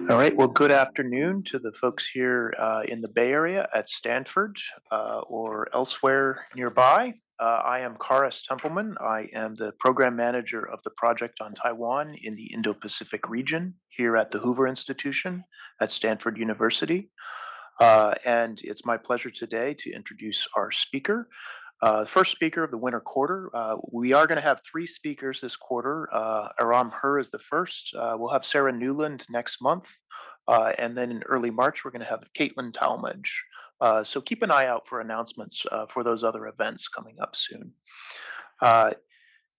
All right. Well, good afternoon to the folks here in the Bay Area at Stanford or elsewhere nearby. I am Karis Templeman. I am the program manager of the project on Taiwan in the Indo-Pacific region here at the Hoover Institution at Stanford University. And it's my pleasure today to introduce our speaker. The first speaker of the winter quarter. We are going to have three speakers this quarter. Aram Hur is the first. We'll have Sarah Newland next month. And then in early March, we're going to have Caitlin Talmadge. So keep an eye out for announcements for those other events coming up soon. Uh,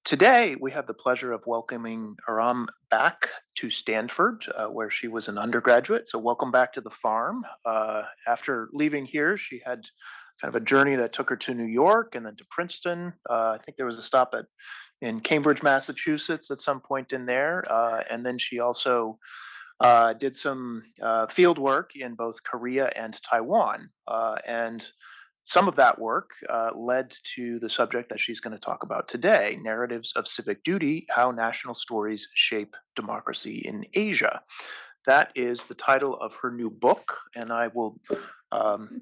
Today, we have the pleasure of welcoming Aram back to Stanford, where she was an undergraduate. So, welcome back to the farm. After leaving here, she had kind of a journey that took her to New York and then to Princeton. I think there was a stop in Cambridge, Massachusetts at some point in there. And then she also did some field work in both Korea and Taiwan. And some of that work led to the subject that she's going to talk about today, Narratives of Civic Duty, How National Stories Shape Democracy in Asia. That is the title of her new book, and um,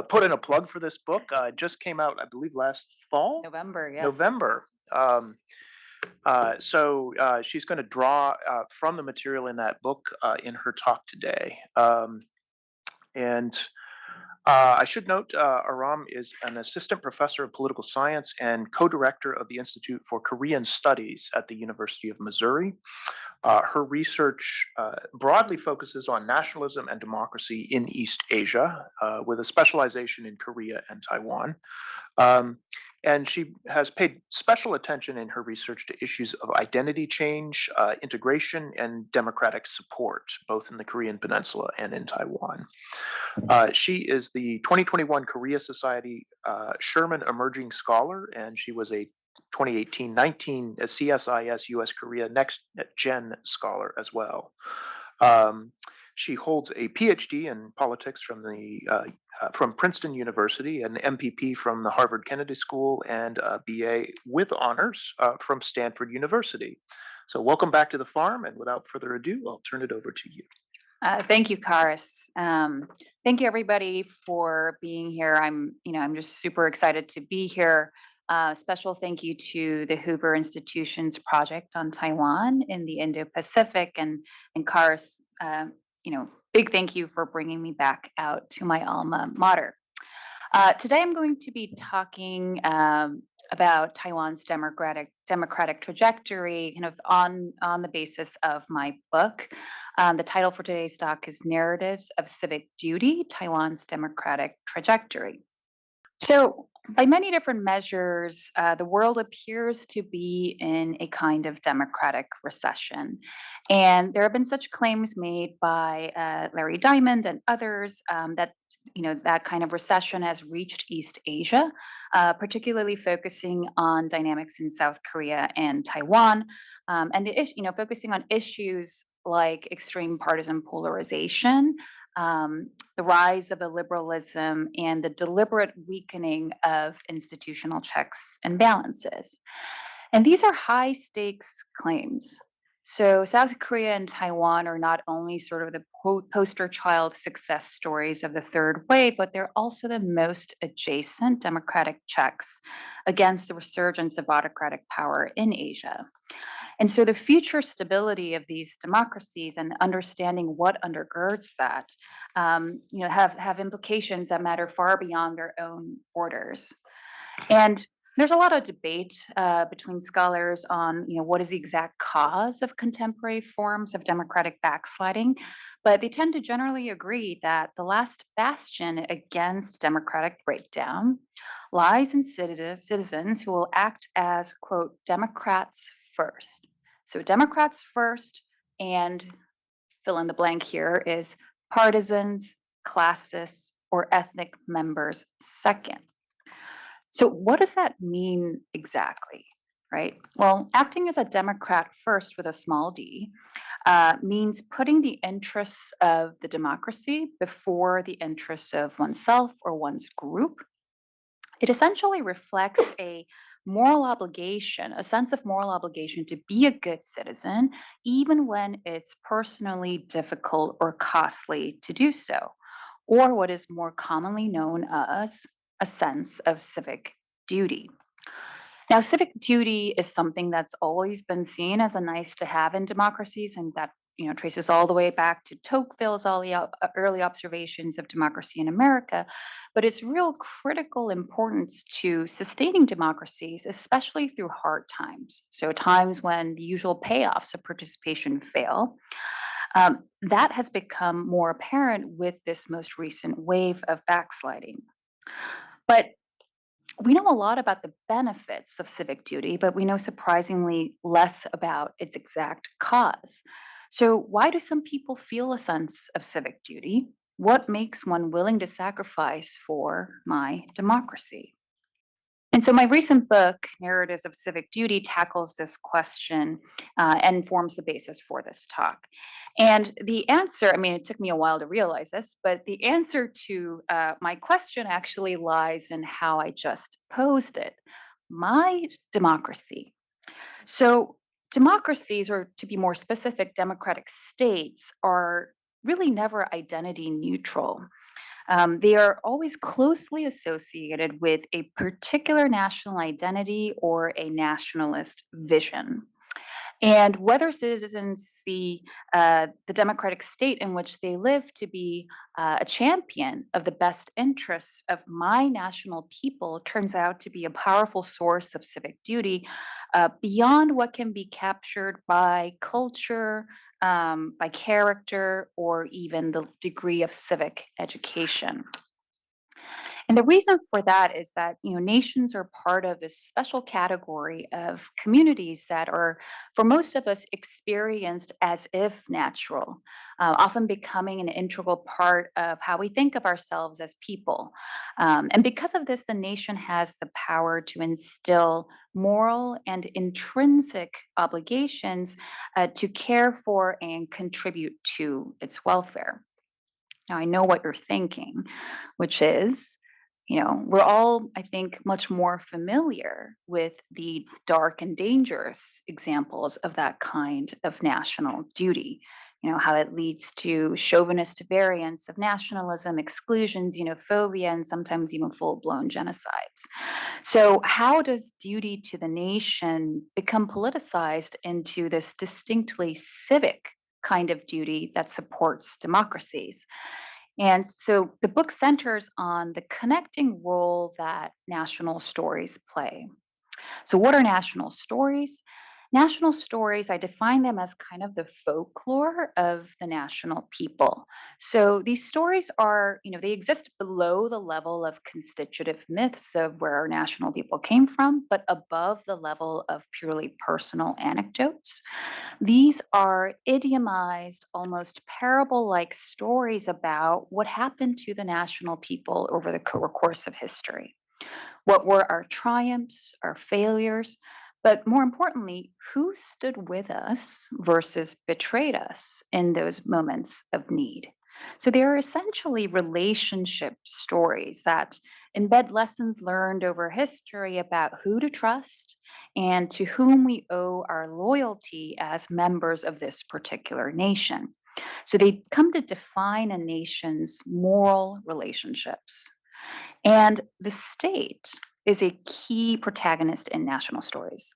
put in a plug for this book. It just came out, I believe, last fall. November, yes. November. So she's going to draw from the material in that book in her talk today. And I should note Aram is an assistant professor of political science and co director of the Institute for Korean Studies at the University of Missouri. Her research broadly focuses on nationalism and democracy in East Asia, with a specialization in Korea and Taiwan. Um, and she has paid special attention in her research to issues of identity change, integration, and democratic support, both in the Korean Peninsula and in Taiwan. She is the 2021 Korea Society Sherman Emerging Scholar, and she was a 2018-19 CSIS US Korea Next Gen Scholar as well. She holds a PhD in politics from Princeton University, an MPP from the Harvard Kennedy School, and a BA with honors from Stanford University. So, welcome back to the farm. And without further ado, I'll turn it over to you. Thank you, Karis. Thank you, everybody, for being here. I'm just super excited to be here. Special thank you to the Hoover Institution's project on Taiwan in the Indo-Pacific, and Karis, big thank you for bringing me back out to my alma mater. Today, I'm going to be talking about Taiwan's democratic trajectory, kind of on the basis of my book. The title for today's talk is Narratives of Civic Duty: Taiwan's Democratic Trajectory. So, by many different measures, the world appears to be in a kind of democratic recession. And there have been such claims made by Larry Diamond and others that that kind of recession has reached East Asia, particularly focusing on dynamics in South Korea and Taiwan, and focusing on issues like extreme partisan polarization, the rise of illiberalism, and the deliberate weakening of institutional checks and balances. And these are high stakes claims. So, South Korea and Taiwan are not only sort of the poster child success stories of the third wave, but they're also the most adjacent democratic checks against the resurgence of autocratic power in Asia. And so the future stability of these democracies and understanding what undergirds that, have implications that matter far beyond their own borders. And there's a lot of debate between scholars on, what is the exact cause of contemporary forms of democratic backsliding, but they tend to generally agree that the last bastion against democratic breakdown lies in citizens who will act as, quote, Democrats first. So Democrats first, and fill in the blank here is partisans, classists, or ethnic members second. So what does that mean exactly, right? Well, acting as a Democrat first with a small d means putting the interests of the democracy before the interests of oneself or one's group. It essentially reflects a moral obligation, a sense of moral obligation to be a good citizen, even when it's personally difficult or costly to do so, or what is more commonly known as a sense of civic duty. Now, civic duty is something that's always been seen as a nice to have in democracies, and that traces all the way back to Tocqueville's early observations of democracy in America. But its real critical importance to sustaining democracies, especially through hard times, so times when the usual payoffs of participation fail, that has become more apparent with this most recent wave of backsliding. But we know a lot about the benefits of civic duty, but we know surprisingly less about its exact cause. So, why do some people feel a sense of civic duty? What makes one willing to sacrifice for my democracy? And so, my recent book, Narratives of Civic Duty, tackles this question and forms the basis for this talk. And the answer, I mean, it took me a while to realize this, but the answer to my question actually lies in how I just posed it. My democracy. So, democracies, or to be more specific, democratic states, are really never identity neutral. They are always closely associated with a particular national identity or a nationalist vision. And whether citizens see the democratic state in which they live to be a champion of the best interests of my national people turns out to be a powerful source of civic duty beyond what can be captured by culture, by character, or even the degree of civic education. And the reason for that is that, nations are part of this special category of communities that are, for most of us, experienced as if natural, often becoming an integral part of how we think of ourselves as people. And because of this, the nation has the power to instill moral and intrinsic obligations to care for and contribute to its welfare. Now, I know what you're thinking, which is, we're all, I think, much more familiar with the dark and dangerous examples of that kind of national duty. How it leads to chauvinist variants of nationalism, exclusions, xenophobia, and sometimes even full blown genocides. So, how does duty to the nation become politicized into this distinctly civic kind of duty that supports democracies? And so the book centers on the connecting role that national stories play. So, what are national stories? National stories, I define them as kind of the folklore of the national people. So, these stories are, they exist below the level of constitutive myths of where our national people came from, but above the level of purely personal anecdotes. These are idiomized, almost parable like stories about what happened to the national people over the course of history. What were our triumphs, our failures, but more importantly, who stood with us versus betrayed us in those moments of need? So they are essentially relationship stories that embed lessons learned over history about who to trust and to whom we owe our loyalty as members of this particular nation. So they come to define a nation's moral relationships. And the state is a key protagonist in national stories.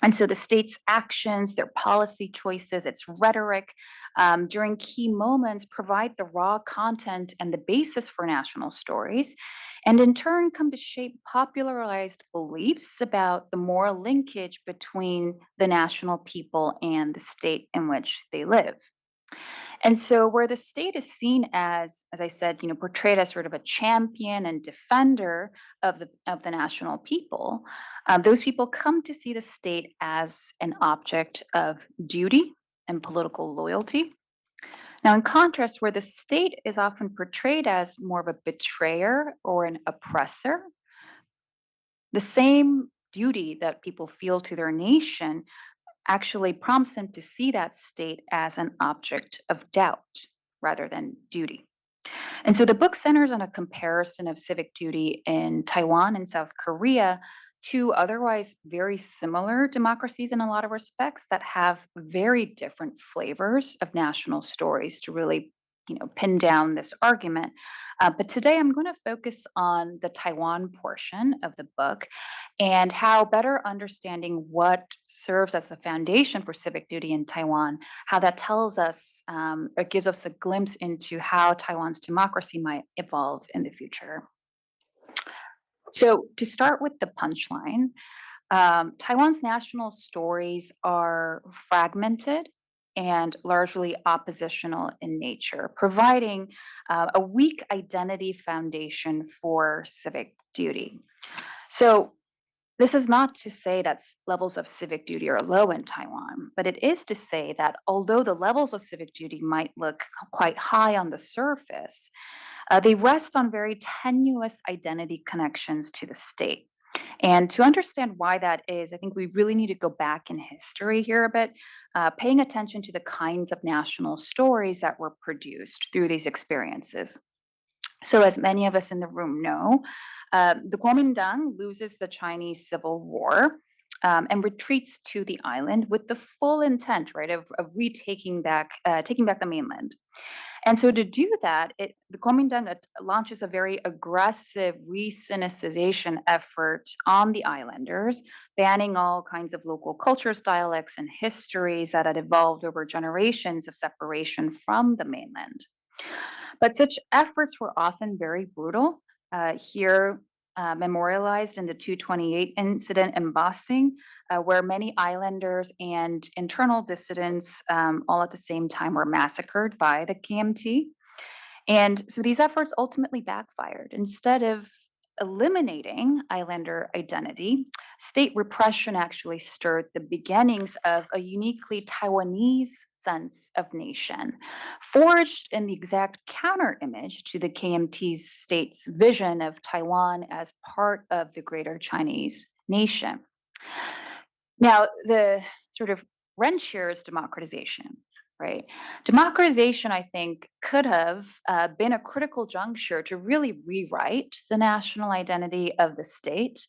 And so the state's actions, their policy choices, its rhetoric during key moments provide the raw content and the basis for national stories, and in turn come to shape popularized beliefs about the moral linkage between the national people and the state in which they live. And so, where the state is seen as I said, portrayed as sort of a champion and defender of the national people, those people come to see the state as an object of duty and political loyalty. Now, in contrast, where the state is often portrayed as more of a betrayer or an oppressor, the same duty that people feel to their nation actually prompts them to see that state as an object of doubt rather than duty. And so the book centers on a comparison of civic duty in Taiwan and South Korea two otherwise very similar democracies in a lot of respects that have very different flavors of national stories to really pin down this argument. But today I'm going to focus on the Taiwan portion of the book and how better understanding what serves as the foundation for civic duty in Taiwan, how that tells us or gives us a glimpse into how Taiwan's democracy might evolve in the future. So, to start with the punchline, Taiwan's national stories are fragmented and largely oppositional in nature, providing a weak identity foundation for civic duty. So, this is not to say that levels of civic duty are low in Taiwan, but it is to say that although the levels of civic duty might look quite high on the surface, they rest on very tenuous identity connections to the state. And to understand why that is, I think we really need to go back in history here a bit, paying attention to the kinds of national stories that were produced through these experiences. So, as many of us in the room know, the Kuomintang loses the Chinese Civil War. And retreats to the island with the full intent, right, of retaking back, taking back the mainland. And so to do that, the Kuomintang launches a very aggressive re-Sinicization effort on the islanders, banning all kinds of local cultures, dialects, and histories that had evolved over generations of separation from the mainland. But such efforts were often very brutal. Here, memorialized in the 228 incident in Basing, where many islanders and internal dissidents all at the same time were massacred by the KMT. And so these efforts ultimately backfired. Instead of eliminating islander identity, state repression actually stirred the beginnings of a uniquely Taiwanese sense of nation, forged in the exact counter image to the KMT's state's vision of Taiwan as part of the greater Chinese nation. Now, the sort of wrench here is democratization, right? Democratization, I think, could have been a critical juncture to really rewrite the national identity of the state.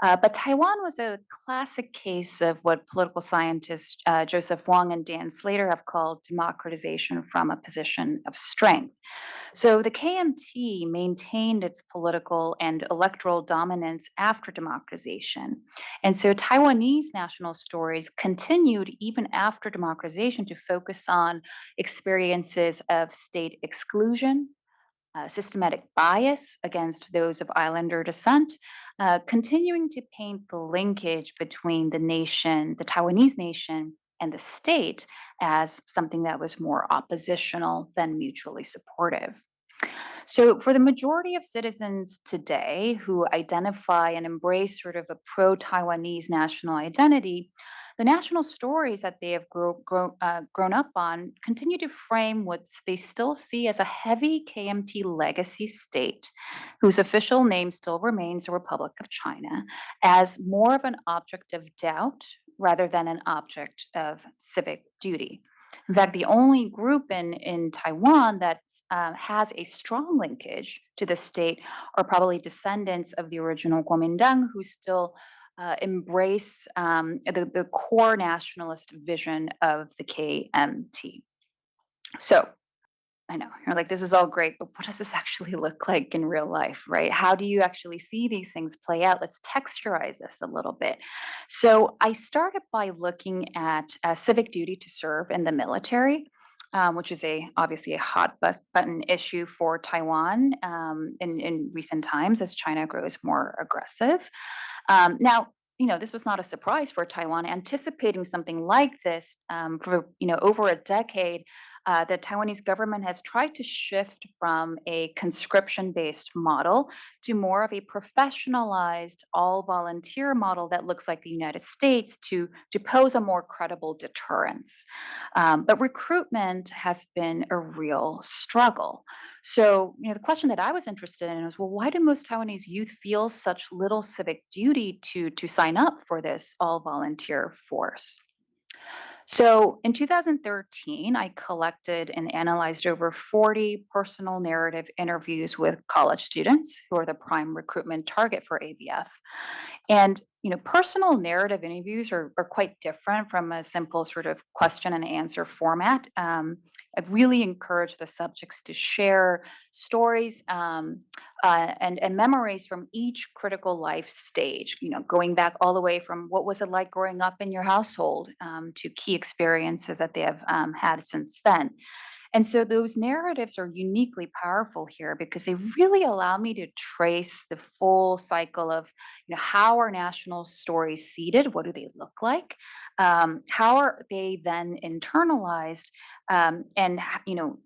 But Taiwan was a classic case of what political scientists Joseph Wong and Dan Slater have called democratization from a position of strength. So the KMT maintained its political and electoral dominance after democratization. And so Taiwanese national stories continued even after democratization to focus on experiences of state exclusion, systematic bias against those of islander descent, continuing to paint the linkage between the nation, the Taiwanese nation, and the state as something that was more oppositional than mutually supportive. So, for the majority of citizens today who identify and embrace sort of a pro Taiwanese national identity, the national stories that they have grown up on continue to frame what they still see as a heavy KMT legacy state, whose official name still remains the Republic of China, as more of an object of doubt rather than an object of civic duty. In fact, the only group in Taiwan that has a strong linkage to the state are probably descendants of the original Kuomintang who still embrace the core nationalist vision of the KMT. So I know you're like, this is all great, but what does this actually look like in real life, right? How do you actually see these things play out? Let's texturize this a little bit. So I started by looking at civic duty to serve in the military. Which is obviously a hot button issue for Taiwan in recent times as China grows more aggressive. Now, this was not a surprise for Taiwan. Anticipating something like this for over a decade, the Taiwanese government has tried to shift from a conscription-based model to more of a professionalized, all-volunteer model that looks like the United States to pose a more credible deterrence. But recruitment has been a real struggle. So, the question that I was interested in was, well, why do most Taiwanese youth feel such little civic duty to sign up for this all-volunteer force? So in 2013, I collected and analyzed over 40 personal narrative interviews with college students who are the prime recruitment target for ABF. And personal narrative interviews are quite different from a simple sort of question and answer format. I've really encouraged the subjects to share stories and memories from each critical life stage. Going back all the way from what was it like growing up in your household to key experiences that they have had since then. And so those narratives are uniquely powerful here because they really allow me to trace the full cycle of, how are national stories seeded? What do they look like? How are they then internalized?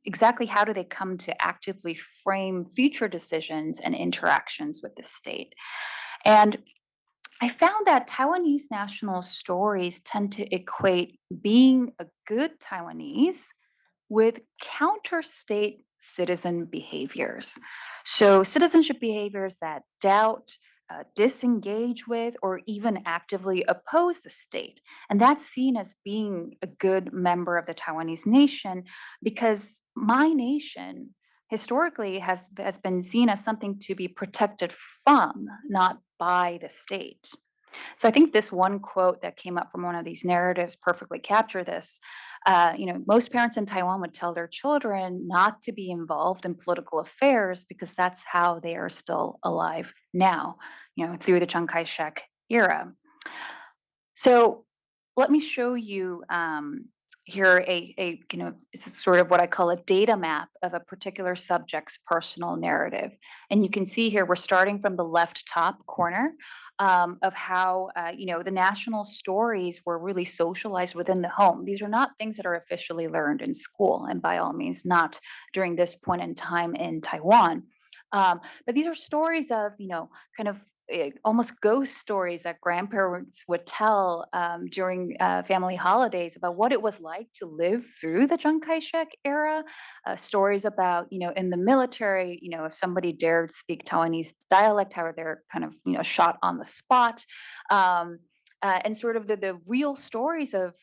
Exactly how do they come to actively frame future decisions and interactions with the state? And I found that Taiwanese national stories tend to equate being a good Taiwanese with counter state citizen behaviors. So, citizenship behaviors that doubt, disengage with, or even actively oppose the state. And that's seen as being a good member of the Taiwanese nation because my nation historically has been seen as something to be protected from, not by the state. So I think this one quote that came up from one of these narratives perfectly capture this. Most parents in Taiwan would tell their children not to be involved in political affairs because that's how they are still alive now, through the Chiang Kai-shek era. So let me show you here this is sort of what I call a data map of a particular subject's personal narrative. And you can see here we're starting from the left top corner of how the national stories were really socialized within the home. These are not things that are officially learned in school, and by all means, not during this point in time in Taiwan. But these are stories of, kind of almost ghost stories that grandparents would tell during family holidays about what it was like to live through the Chiang Kai-shek era. Stories about, in the military, if somebody dared speak Taiwanese dialect, how they're kind of, shot on the spot. And sort of the real stories of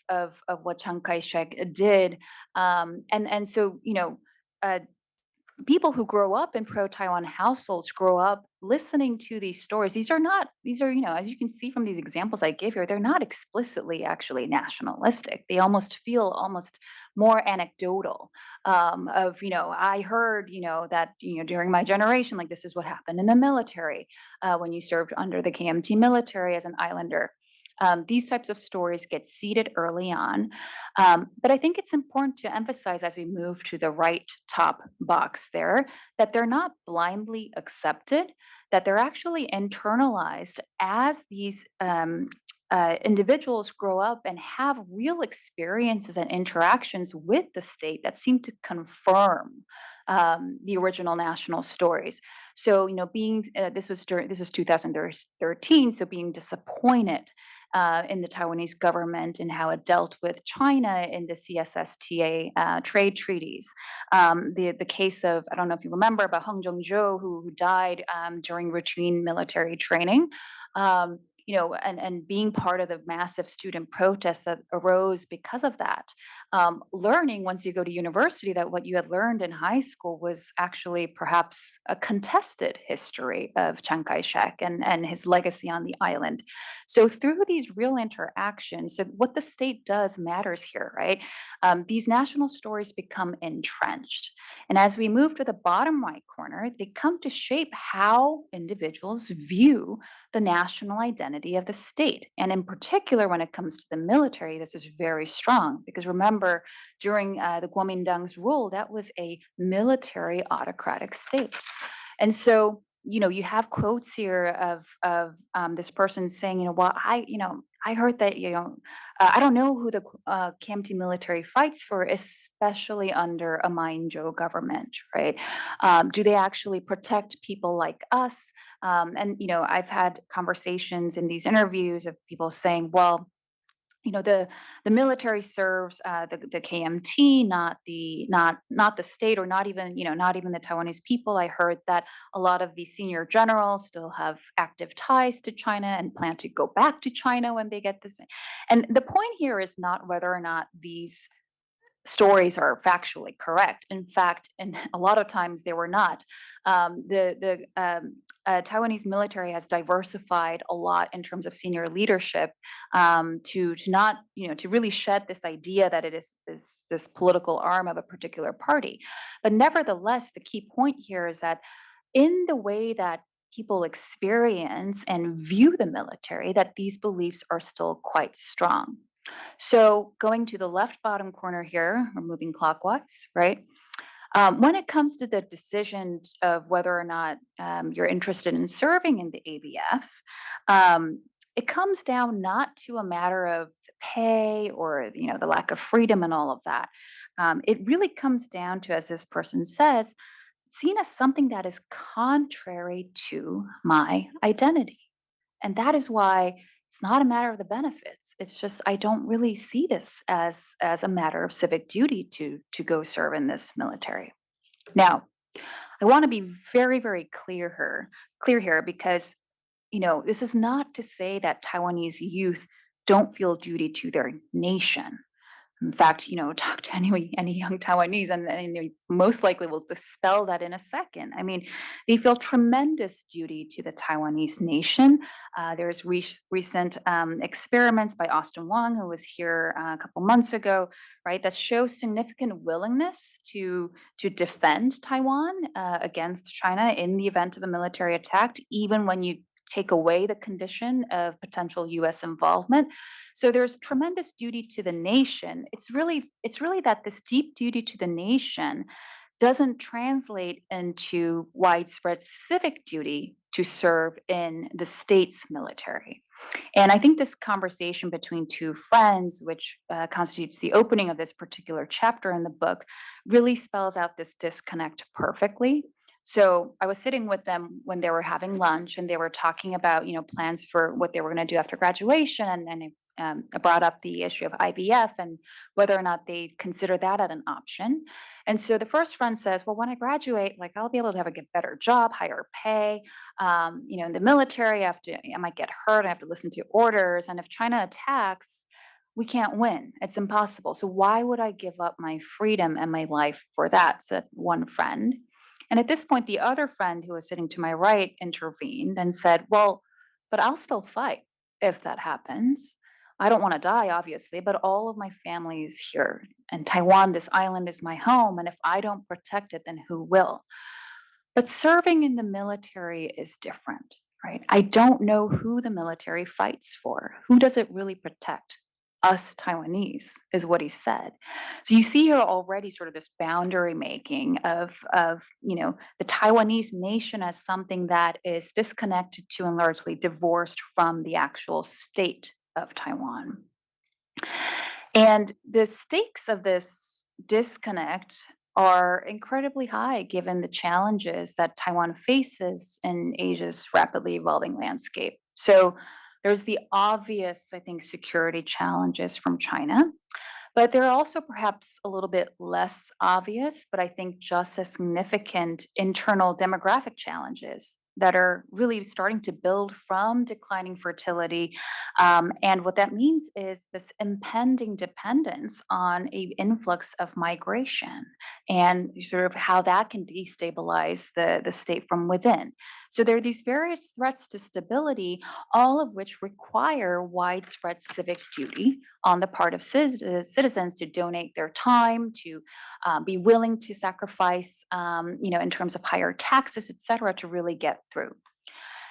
what Chiang Kai-shek did. And so, uh, people who grow up in pro-Taiwan households grow up listening to these stories. These are, as you can see from these examples I give here, they're not explicitly actually nationalistic. They almost feel almost more anecdotal of, I heard, that, during my generation, like this is what happened in the military when you served under the KMT military as an islander. These types of stories get seeded early on. But I think it's important to emphasize as we move to the right top box there that they're not blindly accepted, that they're actually internalized as these individuals grow up and have real experiences and interactions with the state that seem to confirm the original national stories. So, being this is 2013, so being disappointed in the Taiwanese government and how it dealt with China in the CSSTA trade treaties. The case of, I don't know if you remember, but Heng Zhongzhou, who died during routine military training. And being part of the massive student protests that arose because of that. Learning once you go to university that what you had learned in high school was actually perhaps a contested history of Chiang Kai-shek and his legacy on the island. So through these real interactions, so what the state does matters here, right? These national stories become entrenched. And as we move to the bottom right corner, they come to shape how individuals view the national identity of the state. And in particular, when it comes to the military, this is very strong because remember, during the Kuomintang's rule, that was a military autocratic state. And so, you have quotes here of this person saying, well, I heard that, I don't know who the KMT military fights for, especially under a Ma Ying-jeou government, right? Do they actually protect people like us? And I've had conversations in these interviews of people saying, well, the military serves the KMT, not the state, or not even the Taiwanese people. I heard that a lot of these senior generals still have active ties to China and plan to go back to China when they get this. And the point here is not whether or not these stories are factually correct. In fact, and a lot of times they were not. The Taiwanese military has diversified a lot in terms of senior leadership, to not, to really shed this idea that it is this political arm of a particular party. But nevertheless, the key point here is that in the way that people experience and view the military, that these beliefs are still quite strong. So going to the left bottom corner here, we're moving clockwise, right? When it comes to the decision of whether or not you're interested in serving in the ABF, it comes down not to a matter of pay or the lack of freedom and all of that. It really comes down to, as this person says, seen as something that is contrary to my identity. And that is why it's not a matter of the benefits. It's just I don't really see this as a matter of civic duty to go serve in this military. Now, I want to be very, very clear here because this is not to say that Taiwanese youth don't feel duty to their nation. In fact, talk to any young Taiwanese, and they most likely will dispel that in a second. I mean, they feel tremendous duty to the Taiwanese nation. There's recent experiments by Austin Wong, who was here a couple months ago, right, that show significant willingness to defend Taiwan against China in the event of a military attack, even when you take away the condition of potential U.S. involvement. So there's tremendous duty to the nation. It's really that this deep duty to the nation doesn't translate into widespread civic duty to serve in the state's military. And I think this conversation between two friends, which constitutes the opening of this particular chapter in the book, really spells out this disconnect perfectly. So I was sitting with them when they were having lunch, and they were talking about, plans for what they were going to do after graduation, and I brought up the issue of IBF and whether or not they consider that as an option. And so the first friend says, "Well, when I graduate, like I'll be able to have a get better job, higher pay. In the military, I might get hurt. I have to listen to orders, and if China attacks, we can't win. It's impossible. So why would I give up my freedom and my life for that?" Said one friend. And at this point, the other friend who was sitting to my right intervened and said, "Well, but I'll still fight if that happens. I don't want to die, obviously, but all of my family is here. And Taiwan, this island, is my home. And if I don't protect it, then who will?" But serving in the military is different, right? I don't know who the military fights for. Who does it really protect? Us Taiwanese, is what he said. So you see here already sort of this boundary making of the Taiwanese nation as something that is disconnected to and largely divorced from the actual state of Taiwan. And the stakes of this disconnect are incredibly high given the challenges that Taiwan faces in Asia's rapidly evolving landscape. So there's the obvious, I think, security challenges from China, but there are also perhaps a little bit less obvious, but I think just as significant internal demographic challenges that are really starting to build from declining fertility. And what that means is this impending dependence on a influx of migration and sort of how that can destabilize the state from within. So there are these various threats to stability, all of which require widespread civic duty on the part of citizens to donate their time, to be willing to sacrifice, in terms of higher taxes, et cetera, to really get through.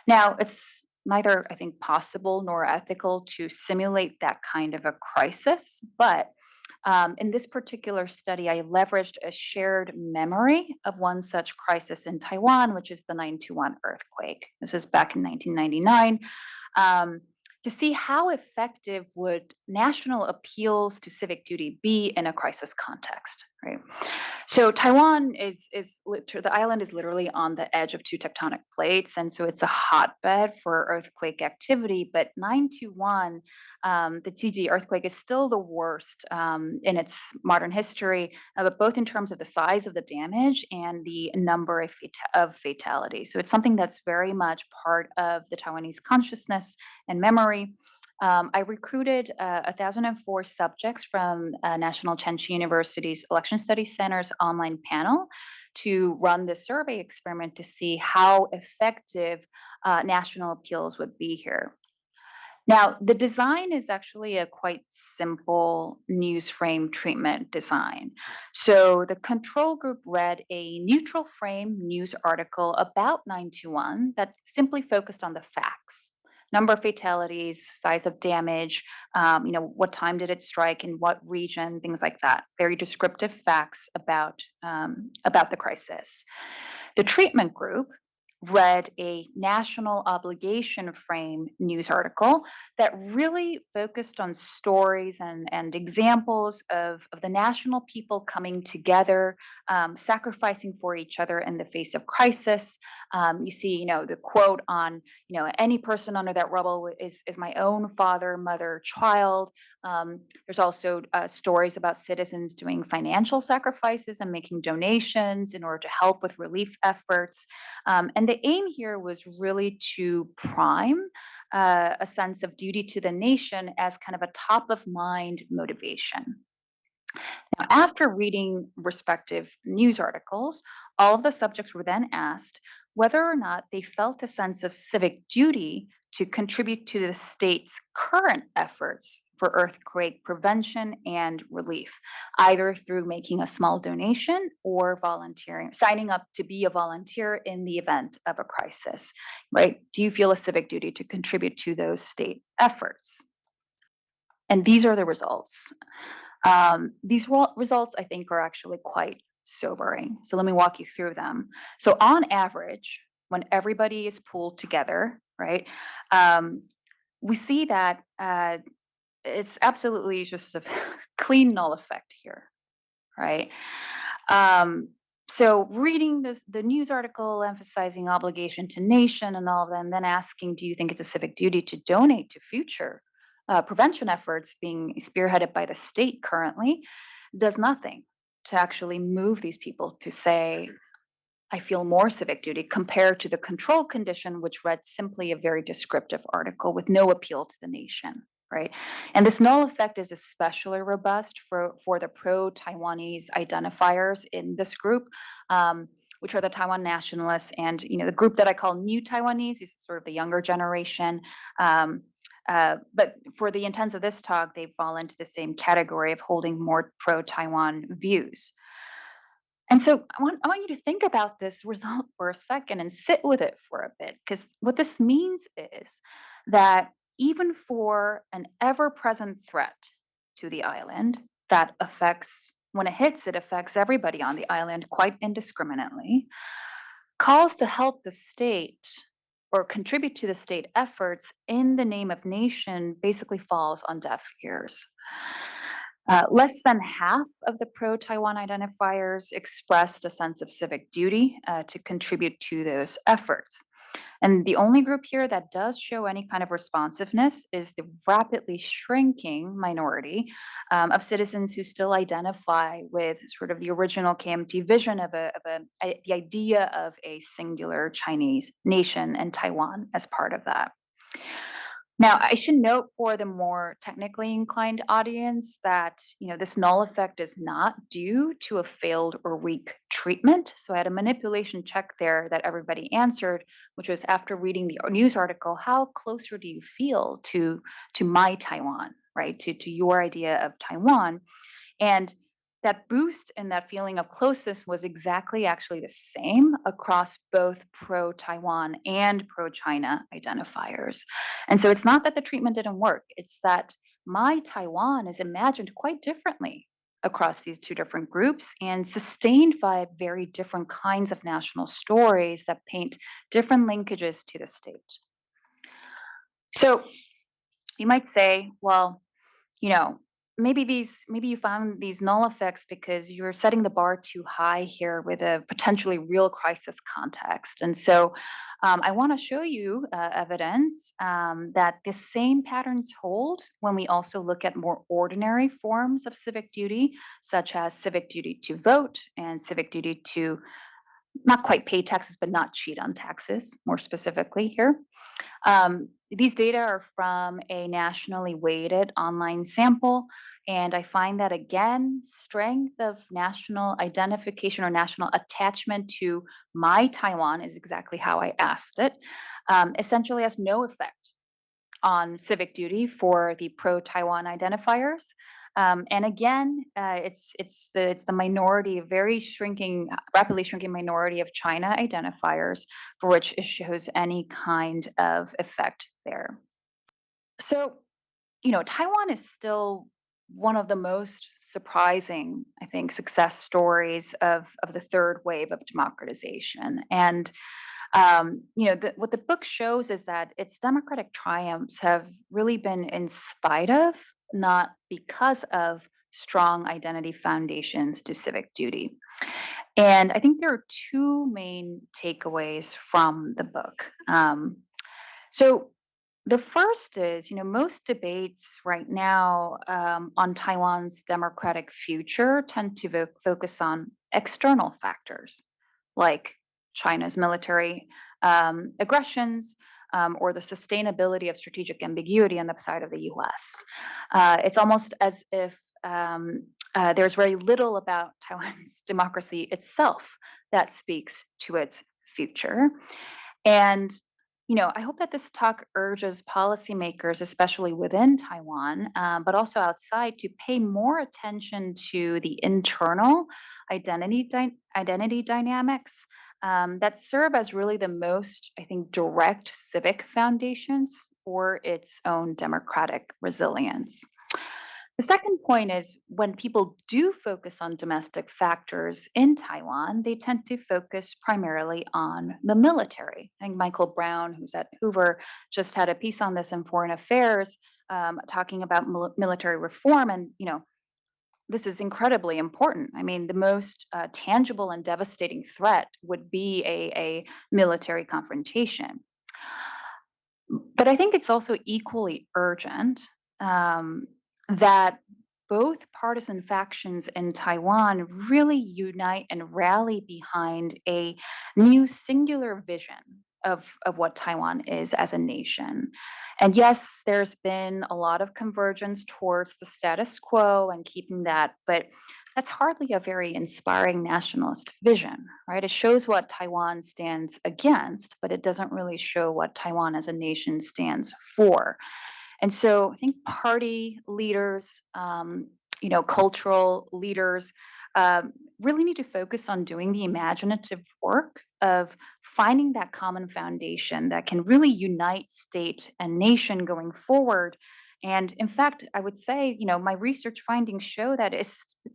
Now, it's neither, I think, possible nor ethical to simulate that kind of a crisis, but in this particular study, I leveraged a shared memory of one such crisis in Taiwan, which is the 921 earthquake. This was back in 1999. To see how effective would national appeals to civic duty be in a crisis context, right? So Taiwan the island is literally on the edge of two tectonic plates, and so it's a hotbed for earthquake activity. But 921, the TG earthquake, is still the worst in its modern history, but both in terms of the size of the damage and the number of fatalities. So it's something that's very much part of the Taiwanese consciousness and memory. I recruited 1,004 subjects from National Chenchi University's Election Studies Center's online panel to run the survey experiment to see how effective national appeals would be here. Now, the design is actually a quite simple news frame treatment design. So the control group read a neutral frame news article about 921 that simply focused on the facts. Number of fatalities, size of damage, what time did it strike, in what region, things like that. Very descriptive facts about the crisis. The treatment group read a national obligation frame news article that really focused on stories and examples of the national people coming together, sacrificing for each other in the face of crisis. You see, the quote on, any person under that rubble is my own father, mother, child. There's also stories about citizens doing financial sacrifices and making donations in order to help with relief efforts. And the aim here was really to prime a sense of duty to the nation as kind of a top of mind motivation. Now, after reading respective news articles, all of the subjects were then asked whether or not they felt a sense of civic duty to contribute to the state's current efforts for earthquake prevention and relief, either through making a small donation or volunteering, signing up to be a volunteer in the event of a crisis, right? Do you feel a civic duty to contribute to those state efforts? And these are the results. These results, I think, are actually quite sobering. So let me walk you through them. So on average, when everybody is pooled together, right, we see that it's absolutely just a clean null effect here, right? Um, so reading the news article emphasizing obligation to nation and all of that, and then asking, do you think it's a civic duty to donate to future prevention efforts being spearheaded by the state currently, does nothing to actually move these people to say, I feel more civic duty compared to the control condition, which read simply a very descriptive article with no appeal to the nation, right? And this null effect is especially robust for the pro-Taiwanese identifiers in this group, which are the Taiwan nationalists and the group that I call new Taiwanese, is sort of the younger generation. But for the intents of this talk, they fall into the same category of holding more pro-Taiwan views. And so I want you to think about this result for a second and sit with it for a bit, because what this means is that even for an ever-present threat to the island that affects, when it hits, it affects everybody on the island quite indiscriminately, calls to help the state or contribute to the state efforts in the name of nation basically falls on deaf ears. Less than half of the pro Taiwan identifiers expressed a sense of civic duty to contribute to those efforts. And the only group here that does show any kind of responsiveness is the rapidly shrinking minority of citizens who still identify with sort of the original KMT vision of the idea of a singular Chinese nation and Taiwan as part of that. Now, I should note for the more technically inclined audience that this null effect is not due to a failed or weak treatment. So I had a manipulation check there that everybody answered, which was, after reading the news article, how closer do you feel to my Taiwan, right? To your idea of Taiwan. And that boost and that feeling of closeness was exactly actually the same across both pro Taiwan and pro China identifiers. And so it's not that the treatment didn't work, it's that my Taiwan is imagined quite differently across these two different groups and sustained by very different kinds of national stories that paint different linkages to the state. So you might say, well, maybe you found these null effects because you're setting the bar too high here with a potentially real crisis context. And so I want to show you evidence that the same patterns hold when we also look at more ordinary forms of civic duty, such as civic duty to vote and civic duty to not quite pay taxes, but not cheat on taxes, more specifically here. These data are from a nationally weighted online sample, and I find that again, strength of national identification or national attachment to my Taiwan is exactly how I asked it, essentially has no effect on civic duty for the pro-Taiwan identifiers. And again, it's the minority, very shrinking, rapidly shrinking minority of China identifiers for which it shows any kind of effect there. So, Taiwan is still one of the most surprising, I think, success stories of the third wave of democratization. And what the book shows is that its democratic triumphs have really been in spite of, not because of, strong identity foundations to civic duty. And I think there are two main takeaways from the book. So the first is, most debates right now on Taiwan's democratic future tend to focus on external factors like China's military aggressions or the sustainability of strategic ambiguity on the side of the US. It's almost as if there's very little about Taiwan's democracy itself that speaks to its future. And I hope that this talk urges policymakers, especially within Taiwan, but also outside, to pay more attention to the internal identity dynamics that serve as really the most, I think, direct civic foundations for its own democratic resilience. The second point is when people do focus on domestic factors in Taiwan, they tend to focus primarily on the military. I think Michael Brown, who's at Hoover, just had a piece on this in Foreign Affairs, talking about military reform. And, this is incredibly important. I mean, the most tangible and devastating threat would be a military confrontation. But I think it's also equally urgent that both partisan factions in Taiwan really unite and rally behind a new singular vision of what Taiwan is as a nation. And yes, there's been a lot of convergence towards the status quo and keeping that, but that's hardly a very inspiring nationalist vision, right? It shows what Taiwan stands against, but it doesn't really show what Taiwan as a nation stands for. And so I think party leaders, cultural leaders really need to focus on doing the imaginative work of finding that common foundation that can really unite state and nation going forward. And in fact, I would say, my research findings show that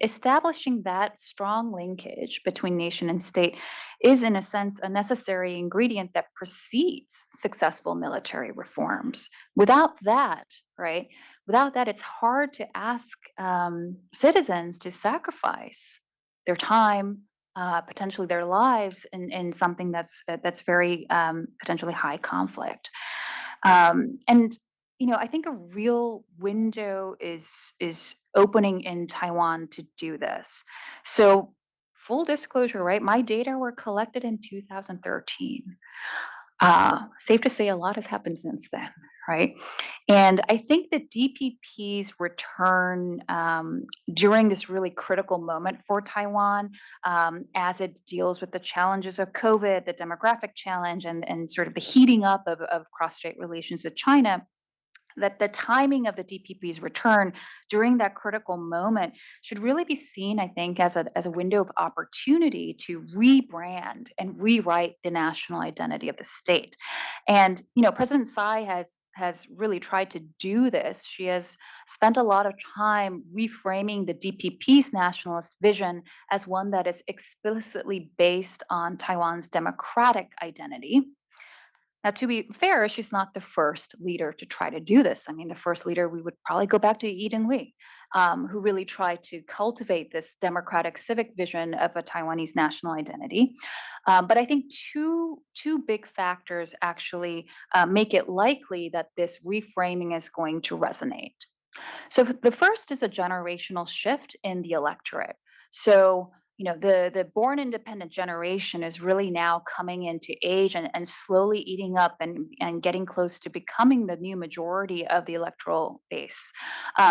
establishing that strong linkage between nation and state is, in a sense, a necessary ingredient that precedes successful military reforms. Without that, right? Without that, it's hard to ask citizens to sacrifice their time, potentially their lives, in something that's very potentially high conflict. And I think a real window is opening in Taiwan to do this. So, full disclosure, right? My data were collected in 2013. Safe to say a lot has happened since then, right? And I think the DPP's return during this really critical moment for Taiwan, as it deals with the challenges of COVID, the demographic challenge, and sort of the heating up of cross-strait relations with China, that the timing of the DPP's return during that critical moment should really be seen, I think, as a window of opportunity to rebrand and rewrite the national identity of the state. And President Tsai has really tried to do this. She has spent a lot of time reframing the DPP's nationalist vision as one that is explicitly based on Taiwan's democratic identity. Now, to be fair, she's not the first leader to try to do this. I mean, the first leader, we would probably go back to Yi Ding-hui, who really tried to cultivate this democratic civic vision of a Taiwanese national identity. But I think two big factors actually make it likely that this reframing is going to resonate. So the first is a generational shift in the electorate. So the born independent generation is really now coming into age and slowly eating up and getting close to becoming the new majority of the electoral base.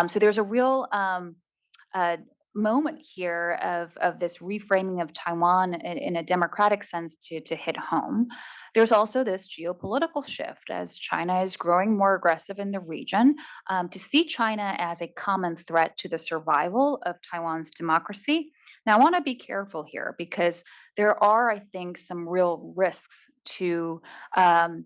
So there's a real uh, moment here of this reframing of Taiwan in a democratic sense to hit home. There's also this geopolitical shift as China is growing more aggressive in the region. To see China as a common threat to the survival of Taiwan's democracy. Now, I want to be careful here because there are, I think, some real risks to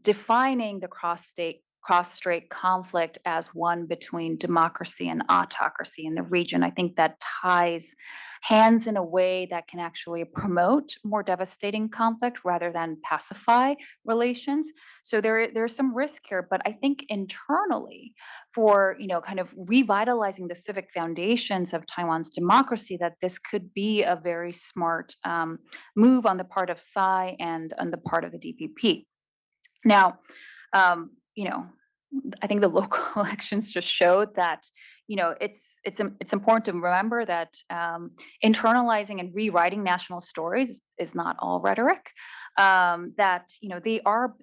defining the cross-strait conflict as one between democracy and autocracy in the region. I think that ties hands in a way that can actually promote more devastating conflict rather than pacify relations. So there's some risk here, but I think internally for kind of revitalizing the civic foundations of Taiwan's democracy, that this could be a very smart move on the part of Tsai and on the part of the DPP. Now, I think the local elections just showed that, it's important to remember that internalizing and rewriting national stories is not all rhetoric. That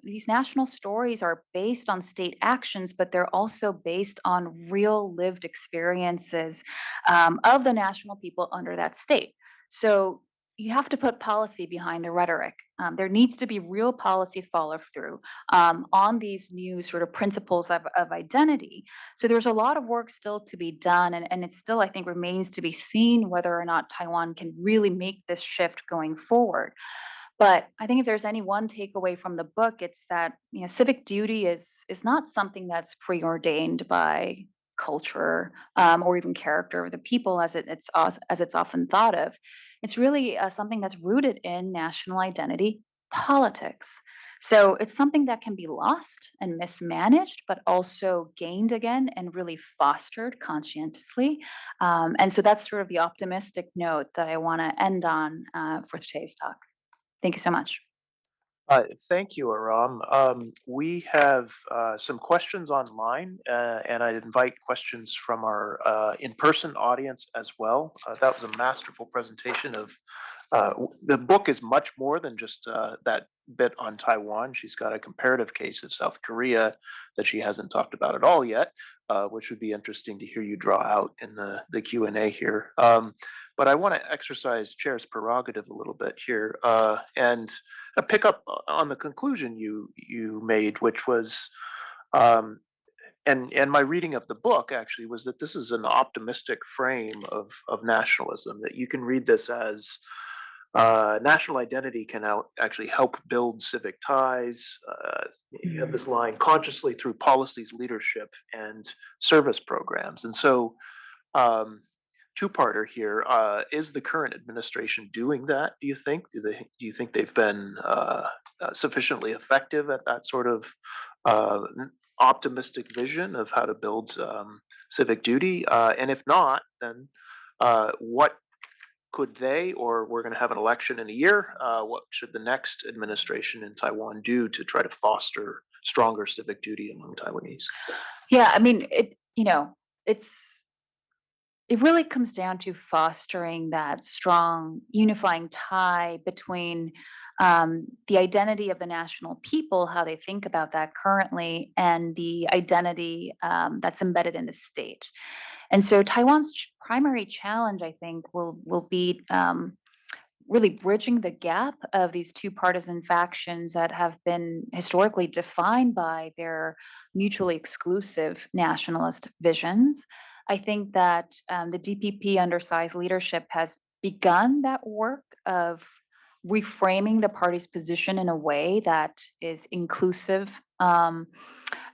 these national stories are based on state actions, but they're also based on real lived experiences of the national people under that state. So you have to put policy behind the rhetoric. There needs to be real policy follow through on these new sort of principles of identity. So there's a lot of work still to be done, and it still, I think, remains to be seen whether or not Taiwan can really make this shift going forward. But I think if there's any one takeaway from the book, it's that civic duty is not something that's preordained by culture or even character of the people as it's often thought of. It's really something that's rooted in national identity politics. So it's something that can be lost and mismanaged, but also gained again and really fostered conscientiously. And so that's sort of the optimistic note that I want to end on for today's talk. Thank you so much. Thank you, Aram. We have some questions online, and I invite questions from our in-person audience as well. That was a masterful presentation of the book is much more than just that bit on Taiwan. She's got a comparative case of South Korea that she hasn't talked about at all yet, which would be interesting to hear you draw out in the Q&A here. But I want to exercise chair's prerogative a little bit here and pick up on the conclusion you made, which was, and my reading of the book actually was that this is an optimistic frame of nationalism, that you can read this as national identity can actually help build civic ties. You have this line consciously through policies, leadership, and service programs. And so, two-parter here: is the current administration doing that? Do you think? Do you think they've been sufficiently effective at that sort of optimistic vision of how to build civic duty? And if not, then what could they, or we're going to have an election in a year, what should the next administration in Taiwan do to try to foster stronger civic duty among Taiwanese? Yeah, I mean, it really comes down to fostering that strong unifying tie between the identity of the national people, how they think about that currently, and the identity that's embedded in the state. And so Taiwan's primary challenge, I think, will be really bridging the gap of these two partisan factions that have been historically defined by their mutually exclusive nationalist visions. I think that the DPP under Tsai's leadership has begun that work of reframing the party's position in a way that is inclusive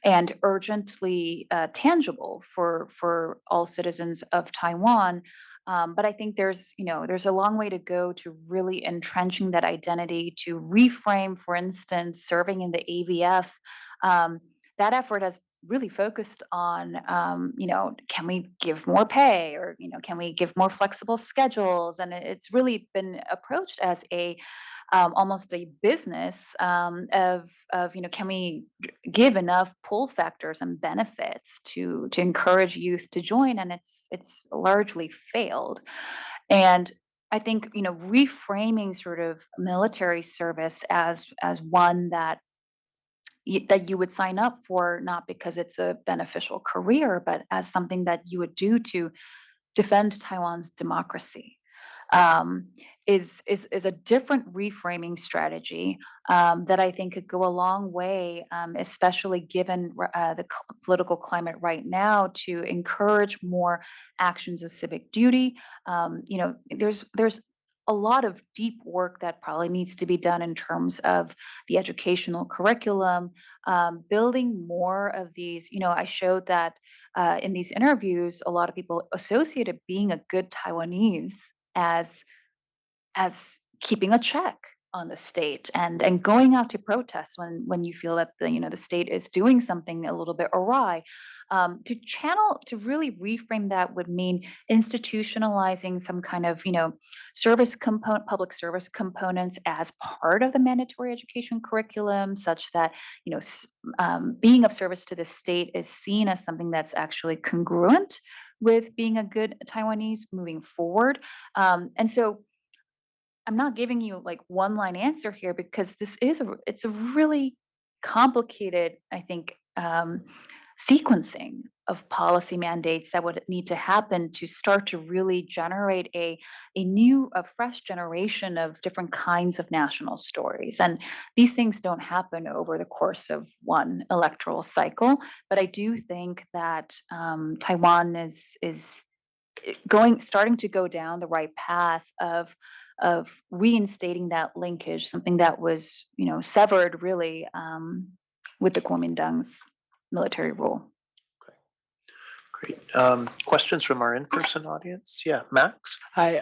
and urgently tangible for all citizens of Taiwan. But I think there's a long way to go to really entrenching that identity, to reframe, for instance, serving in the AVF. That effort has really focused on, can we give more pay, or can we give more flexible schedules? And it's really been approached as a almost a business can we give enough pull factors and benefits to encourage youth to join? And it's largely failed. And I think, reframing sort of military service as one that you would sign up for, not because it's a beneficial career, but as something that you would do to defend Taiwan's democracy, um, is a different reframing strategy that I think could go a long way, especially given the political climate right now, to encourage more actions of civic duty. There's a lot of deep work that probably needs to be done in terms of the educational curriculum, building more of these. I showed that in these interviews, a lot of people associated being a good Taiwanese as as keeping a check on the state, and going out to protest when you feel that the state is doing something a little bit awry. To really reframe that would mean institutionalizing some kind of service component, public service components as part of the mandatory education curriculum, such that being of service to the state is seen as something that's actually congruent with being a good Taiwanese moving forward. And so I'm not giving you like one line answer here, because it's a really complicated, I think, sequencing of policy mandates that would need to happen to start to really generate a fresh generation of different kinds of national stories. And these things don't happen over the course of one electoral cycle. But I do think that Taiwan is starting to go down the right path of reinstating that linkage, something that was severed really with the Kuomintang's military rule. Great. Questions from our in-person audience? Yeah, Max? Hi,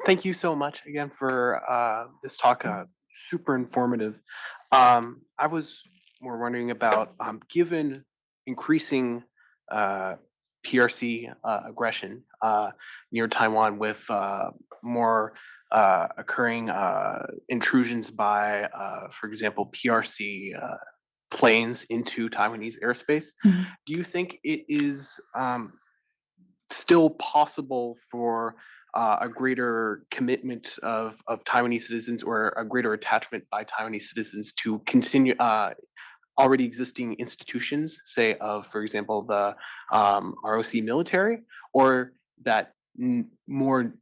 thank you so much again for this talk, super informative. I was more wondering about, given increasing PRC aggression near Taiwan, with more occurring intrusions by, for example, PRC planes into Taiwanese airspace. Mhm. Do you think it is still possible for a greater commitment of Taiwanese citizens, or a greater attachment by Taiwanese citizens to continue already existing institutions, say of, for example, the ROC military, or that more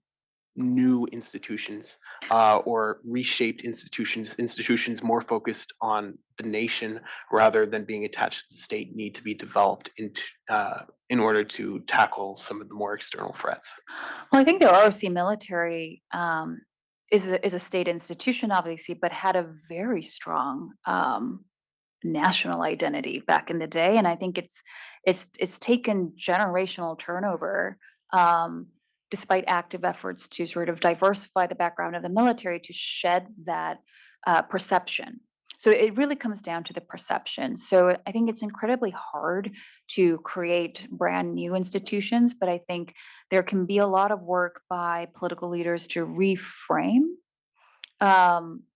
new institutions or reshaped institutions more focused on the nation rather than being attached to the state, need to be developed into in order to tackle some of the more external threats? Well, I think the ROC military is a state institution, obviously, but had a very strong national identity back in the day, and I think it's taken generational turnover, despite active efforts to sort of diversify the background of the military, to shed that perception. So it really comes down to the perception. So I think it's incredibly hard to create brand new institutions, but I think there can be a lot of work by political leaders to reframe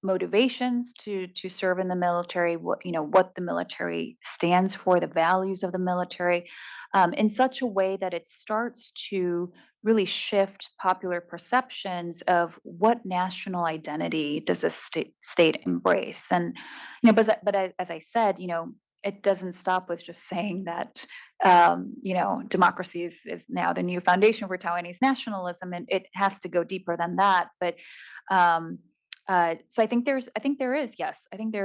motivations to serve in the military, what the military stands for, the values of the military, in such a way that it starts to really shift popular perceptions of what national identity does the state embrace. And as I said, it doesn't stop with just saying that democracy is now the new foundation for Taiwanese nationalism, and it has to go deeper than that. But so I think there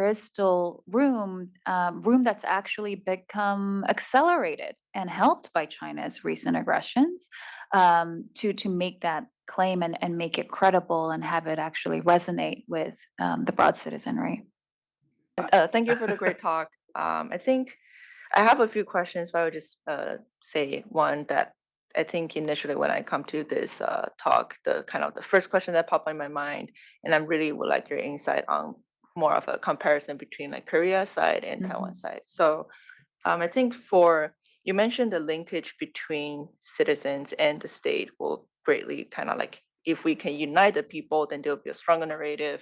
is still room that's actually become accelerated and helped by China's recent aggressions, to make that claim and make it credible and have it actually resonate with the broad citizenry. Thank you for the great talk. I think I have a few questions, but I would just say one that I think initially when I come to this talk, the first question that popped in my mind, and I really would like your insight on more of a comparison between like Korea side and Taiwan side. So I think you mentioned the linkage between citizens and the state will greatly if we can unite the people, then there'll be a stronger narrative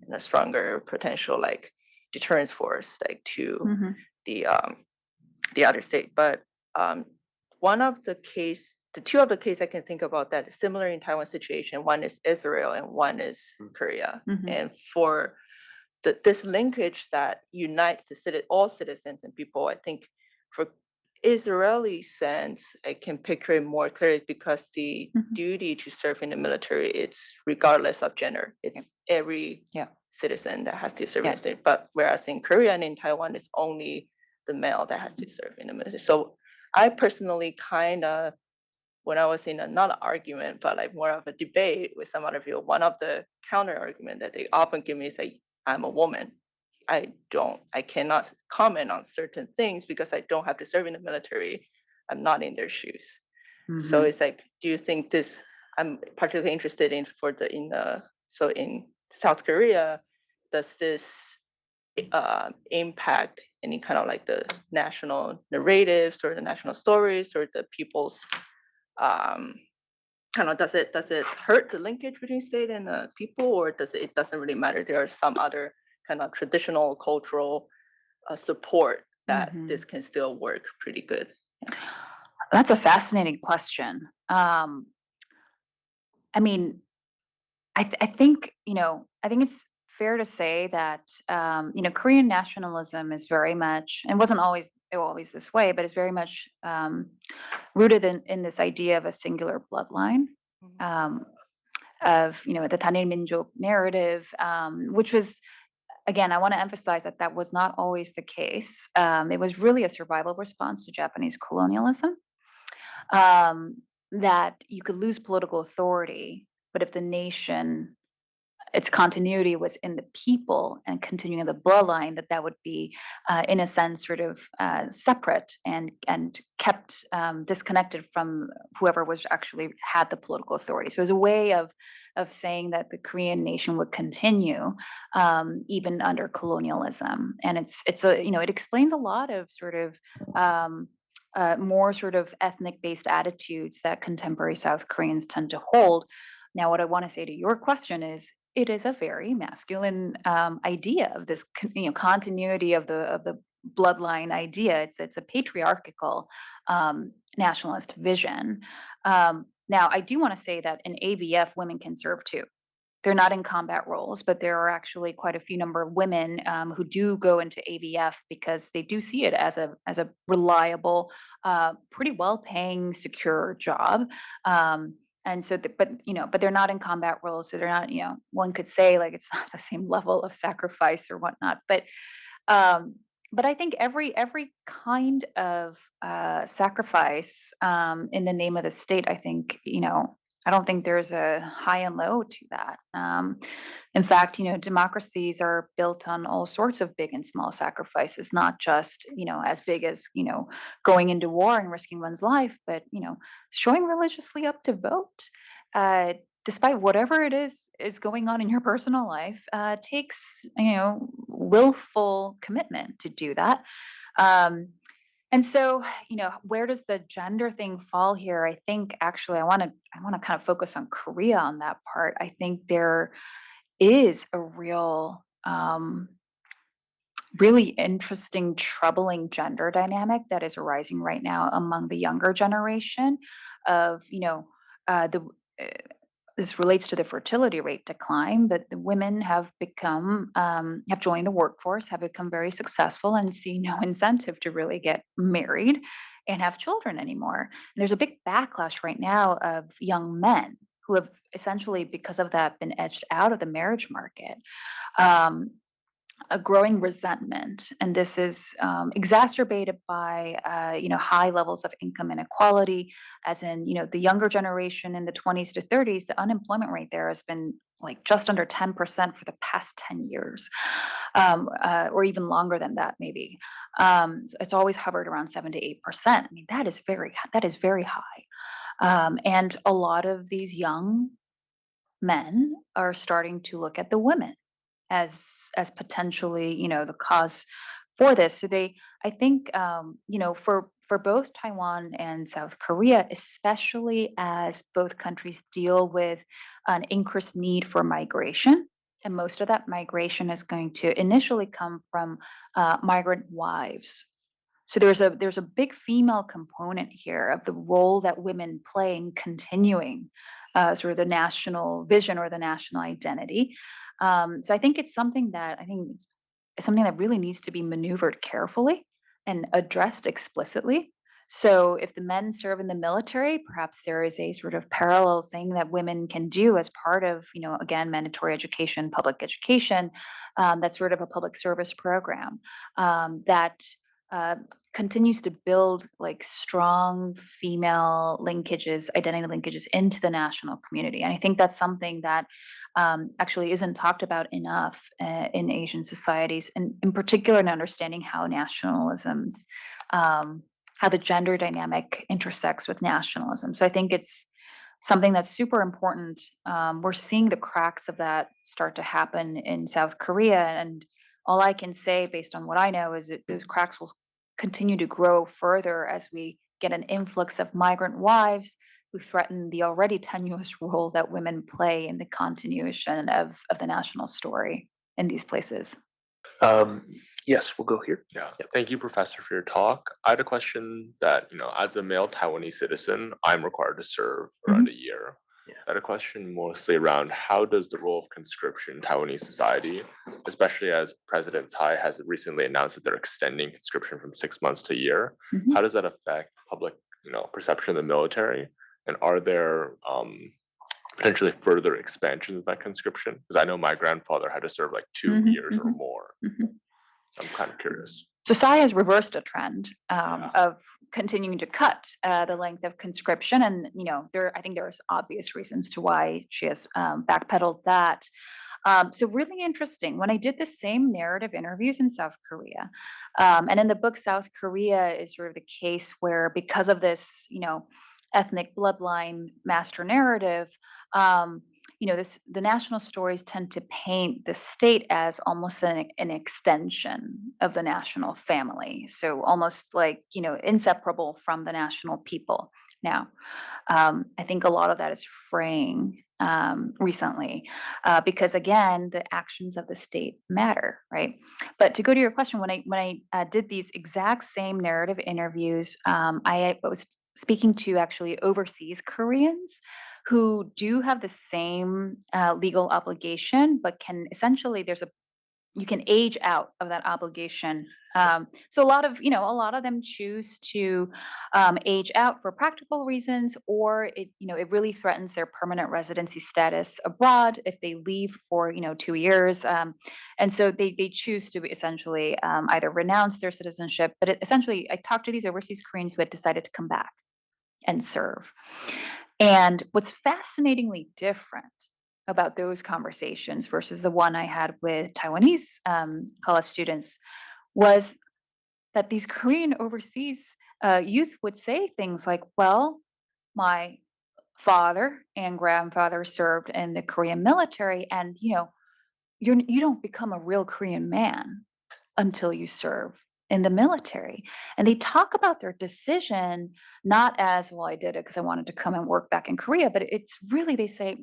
and a stronger potential like deterrence force like to the other state. But one of the the two of the case I can think about that is similar in Taiwan situation. One is Israel and one is Korea. Mhm. And for this linkage that unites all citizens and people, I think for Israeli sense, I can picture it more clearly because the Mhm. duty to serve in the military, it's regardless of gender. It's every Yeah. citizen that has to serve in Yeah. the state. But whereas in Korea and in Taiwan, it's only the male that has to serve in the military. So I personally kind of, when I was in not an argument, but like more of a debate with some other people, one of the counter argument that they often give me is like, I'm a woman. I cannot comment on certain things because I don't have to serve in the military. I'm not in their shoes. So Mhm. it's like, do you think this, I'm particularly interested in so in South Korea, does this impact any kind of like the national narratives or the national stories or the people's kind of, does it hurt the linkage between state and people, or it doesn't really matter? There are some other kind of traditional cultural support that Mhm. this can still work pretty good. That's a fascinating question. I mean, I think, I think it's fair to say that, Korean nationalism is very much, and wasn't always this way, but it's very much rooted in this idea of a singular bloodline, Mhm. of, the 단일민족 narrative, which was, again, I want to emphasize that that was not always the case. It was really a survival response to Japanese colonialism. Um, that you could lose political authority, but if the nation, its continuity was in the people and continuing the bloodline, that would be, in a sense, sort of separate and kept disconnected from whoever was actually had the political authority. So it was a way of saying that the Korean nation would continue even under colonialism, and it explains a lot of sort of more sort of ethnic based attitudes that contemporary South Koreans tend to hold. Now, what I want to say to your question is, it is a very masculine idea of this, continuity of the bloodline idea. It's a patriarchal nationalist vision. Now, I do want to say that in AVF, women can serve too. They're not in combat roles, but there are actually quite a few number of women who do go into AVF because they do see it as a reliable, pretty well-paying, secure job. And so, but they're not in combat roles, so they're not. One could say like it's not the same level of sacrifice or whatnot, um, but I think every kind of sacrifice in the name of the state, I think, I don't think there's a high and low to that. In fact, democracies are built on all sorts of big and small sacrifices, not just, as big as, going into war and risking one's life, but, showing religiously up to vote. Despite whatever it is going on in your personal life, takes, willful commitment to do that. And so, where does the gender thing fall here? I think actually I want to kind of focus on Korea on that part. I think there is a real really interesting, troubling gender dynamic that is arising right now among the younger generation of, the this relates to the fertility rate decline, but the women have have joined the workforce, have become very successful, and see no incentive to really get married and have children anymore. And there's a big backlash right now of young men who have essentially, because of that, been edged out of the marriage market. Um, a growing resentment, and this is exacerbated by high levels of income inequality. As in, the younger generation in the 20s to 30s, the unemployment rate there has been like just under 10% for the past 10 years, or even longer than that, maybe. It's always hovered around 7 to 8%. I mean, that is very high, and a lot of these young men are starting to look at the women as potentially, the cause for this. So I think, for both Taiwan and South Korea, especially as both countries deal with an increased need for migration, and most of that migration is going to initially come from migrant wives. So there's a big female component here of the role that women play in continuing sort of the national vision or the national identity. So I think it's something that it's something that really needs to be maneuvered carefully and addressed explicitly. So if the men serve in the military, perhaps there is a sort of parallel thing that women can do as part of, again, mandatory education, public education, that's sort of a public service program that uh, continues to build like strong female linkages, identity linkages into the national community. And I think that's something that actually isn't talked about enough in Asian societies, and in particular in understanding how nationalisms, how the gender dynamic intersects with nationalism. So I think it's something that's super important. We're seeing the cracks of that start to happen in South Korea, and all I can say based on what I know is that those cracks will continue to grow further as we get an influx of migrant wives who threaten the already tenuous role that women play in the continuation of the national story in these places. Um, yes, we'll go here. Yeah, Yep. thank you, Professor, for your talk. I had a question that, as a male Taiwanese citizen, I'm required to serve around a year. Yeah. I had a question mostly around how does the role of conscription in Taiwanese society, especially as President Tsai has recently announced that they're extending conscription from 6 months to a year, Mhm. how does that affect public, perception of the military? And are there potentially further expansions of that conscription? Because I know my grandfather had to serve like 2 years or more. Mhm. So I'm kind of curious. So Tsai has reversed a trend Yeah. of continuing to cut the length of conscription, and I think there's obvious reasons to why she has backpedaled that. So really interesting. When I did the same narrative interviews in South Korea, and in the book, South Korea is sort of the case where because of this, ethnic bloodline master narrative, the national stories tend to paint the state as almost an extension of the national family. So almost like, inseparable from the national people. Now, I think a lot of that is fraying recently because again, the actions of the state matter, right? But to go to your question, when I did these exact same narrative interviews, I was speaking to actually overseas Koreans who do have the same legal obligation, but can essentially you can age out of that obligation. So a lot of them choose to age out for practical reasons, or it really threatens their permanent residency status abroad if they leave for 2 years, and so they choose to essentially either renounce their citizenship. But essentially, I talked to these overseas Koreans who had decided to come back and serve. And what's fascinatingly different about those conversations versus the one I had with Taiwanese college students was that these Korean overseas youth would say things like, well, my father and grandfather served in the Korean military, and you don't become a real Korean man until you serve in the military. And they talk about their decision not as, well, I did it because I wanted to come and work back in Korea, but it's really, they say,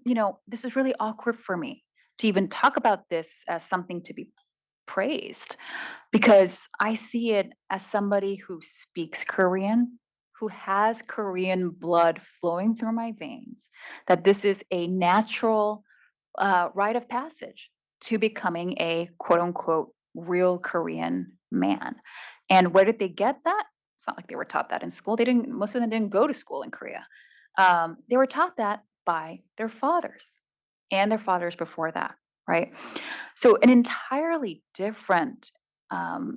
this is really awkward for me to even talk about this as something to be praised, because I see it as somebody who speaks Korean, who has Korean blood flowing through my veins, that this is a natural rite of passage to becoming a quote unquote real Korean man. And where did they get that? It's not like they were taught that in school. Most of them didn't go to school in Korea. They were taught that by their fathers and their fathers before that, right? So an entirely different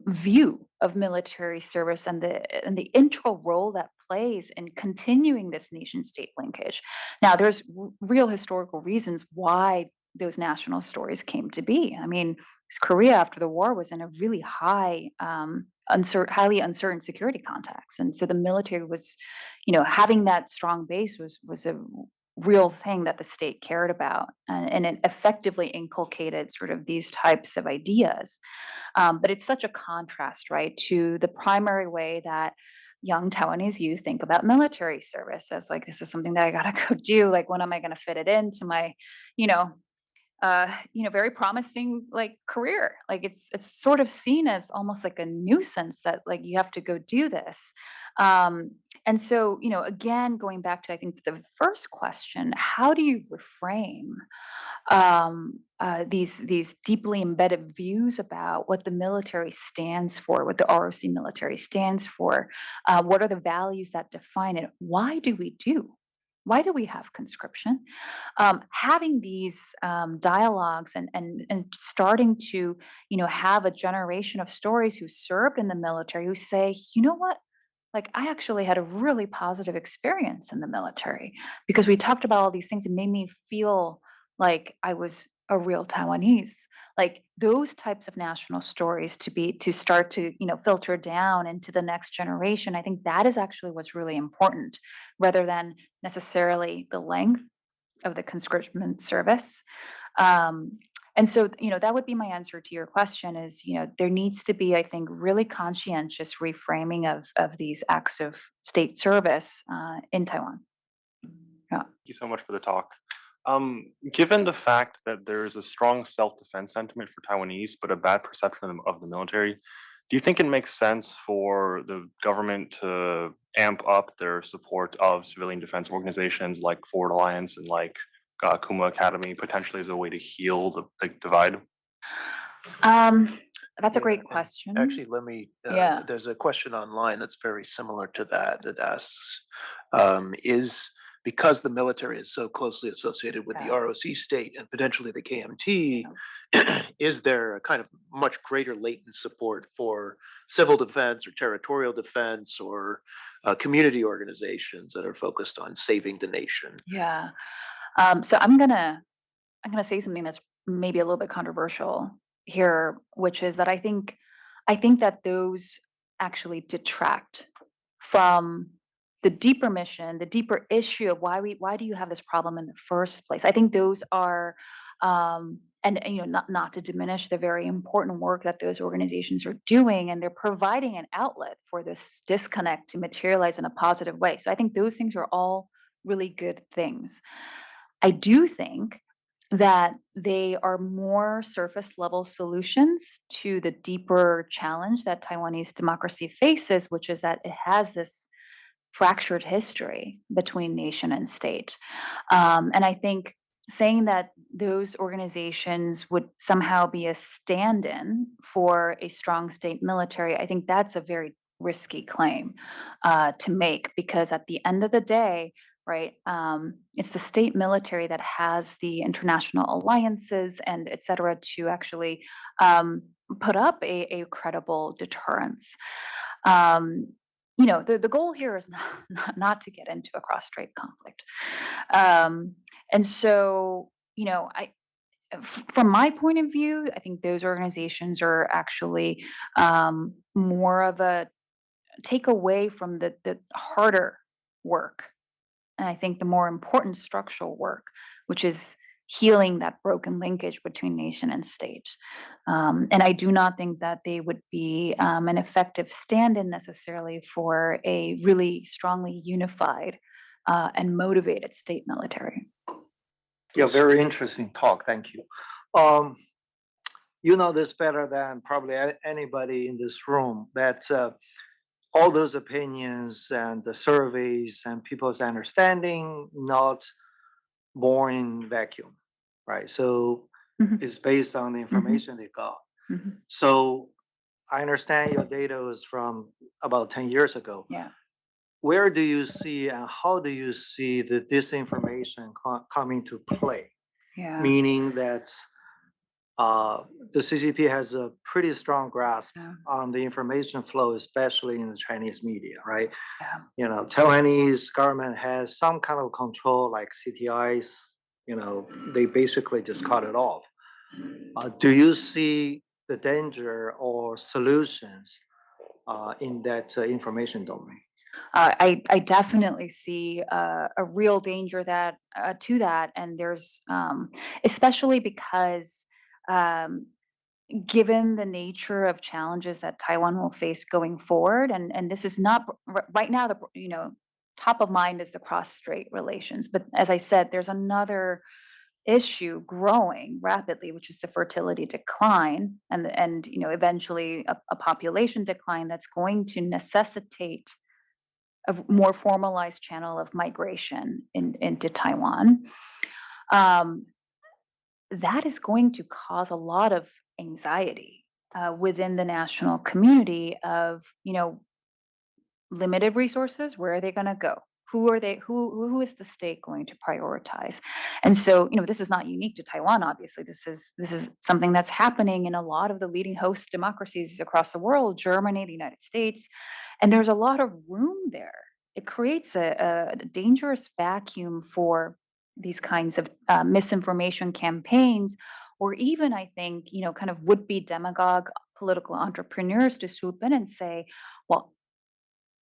view of military service and the integral role that plays in continuing this nation state linkage. Now, there's real historical reasons why those national stories came to be. I mean, Korea after the war was in a really highly uncertain security context, and so the military was, having that strong base was a real thing that the state cared about, and it effectively inculcated sort of these types of ideas. But it's such a contrast, right, to the primary way that young Taiwanese youth think about military service as like, this is something that I gotta go do. Like, when am I going to fit it into my, you know, very promising like career. Like it's sort of seen as almost like a nuisance that like you have to go do this. And so, again, going back to I think the first question, how do you reframe these deeply embedded views about what the military stands for, what the ROC military stands for, what are the values that define it? Why do we do? Why do we have conscription? Having these dialogues and starting to have a generation of stories who served in the military who say, you know what? Like, I actually had a really positive experience in the military because we talked about all these things. It made me feel like I was a real Taiwanese. Like those types of national stories to start to filter down into the next generation. I think that is actually what's really important, rather than necessarily the length of the conscription service. Um, and so, that would be my answer to your question is, there needs to be, I think, really conscientious reframing of these acts of state service in Taiwan. Yeah. Thank you so much for the talk. Given the fact that there is a strong self-defense sentiment for Taiwanese, but a bad perception of the military, do you think it makes sense for the government to amp up their support of civilian defense organizations like Forward Alliance and like Kuma Academy, potentially as a way to heal the divide? That's a Yeah, great and question. Actually, let me, Yeah. there's a question online that's very similar to that asks, is because the military is so closely associated with the Yeah. ROC state and potentially the KMT, is there a kind of much greater latent support for civil defense or territorial defense or community organizations that are focused on saving the nation? Yeah. So I'm gonna say something that's maybe a little bit controversial here, which is that I think that those actually detract from the deeper mission, the deeper issue of why do you have this problem in the first place? I think those are and not to diminish the very important work that those organizations are doing, and they're providing an outlet for this disconnect to materialize in a positive way. So I think those things are all really good things. I do think that they are more surface level solutions to the deeper challenge that Taiwanese democracy faces, which is that it has this fractured history between nation and state. And I think saying that those organizations would somehow be a stand in for a strong state military, I think that's a very risky claim to make, because at the end of the day, right, it's the state military that has the international alliances and et cetera to actually put up a credible deterrence. The goal here is not to get into a cross-strait conflict. And so, from my point of view, I think those organizations are actually more of a take away from the harder work. And I think the more important structural work, which is healing that broken linkage between nation and state. And I do not think that they would be an effective stand-in necessarily for a really strongly unified and motivated state military. Yeah, very interesting talk. Thank you. You know this better than probably anybody in this room, that all those opinions and the surveys and people's understanding not born in vacuum, right? So it's based on the information they got. So I understand your data was from about 10 years ago. Yeah. Where do you see and how do you see the disinformation coming to play? Yeah. Meaning that the CCP has a pretty strong grasp on the information flow, especially in the Chinese media, right? Yeah. Taiwanese government has some kind of control, like CTIs, they basically just cut it off. Do you see the danger or solutions in that information domain? I definitely see a real danger to that, and there's especially because given the nature of challenges that Taiwan will face going forward, and this is not right now, top of mind is the cross-strait relations, but as I said, there's another issue growing rapidly, which is the fertility decline, and eventually a population decline that's going to necessitate a more formalized channel of migration into Taiwan. That is going to cause a lot of anxiety within the national community of, limited resources. Where are they going to go? Who are they? Who is the state going to prioritize? And so, this is not unique to Taiwan. Obviously, this is something that's happening in a lot of the leading host democracies across the world, Germany, the United States, and there's a lot of room there. It creates a dangerous vacuum for these kinds of misinformation campaigns, or even, I think, kind of would-be demagogue political entrepreneurs to swoop in and say, well,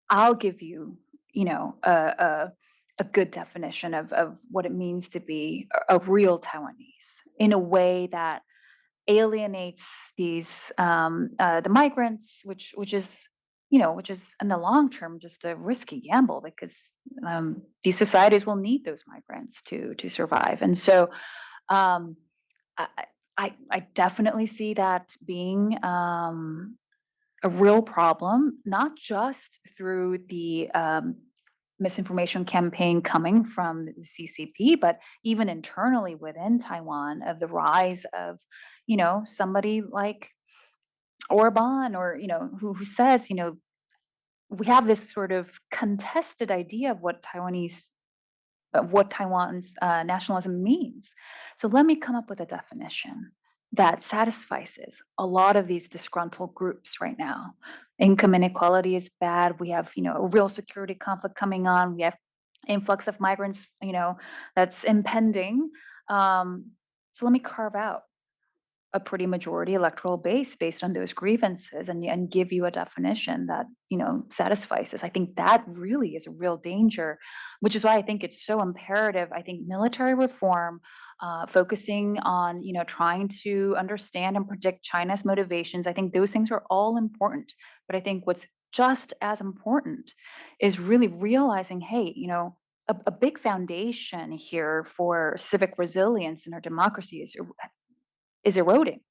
I'll give you, a good definition of what it means to be a real Taiwanese in a way that alienates these the migrants, which is in the long term just a risky gamble, because these societies will need those migrants to survive. And so I, I definitely see that being a real problem, not just through the misinformation campaign coming from the CCP, but even internally within Taiwan, of the rise of, somebody like Orban, or, who says, we have this sort of contested idea of what Taiwan's nationalism means. So let me come up with a definition that satisfies a lot of these disgruntled groups right now. Income inequality is bad. We have, a real security conflict coming on. We have influx of migrants, that's impending. So let me carve out a pretty majority electoral base based on those grievances, and give you a definition that satisfies this. I think that really is a real danger, which is why I think it's so imperative. I think military reform, focusing on trying to understand and predict China's motivations, I think those things are all important. But I think what's just as important is really realizing, hey, a big foundation here for civic resilience in our democracy is eroding.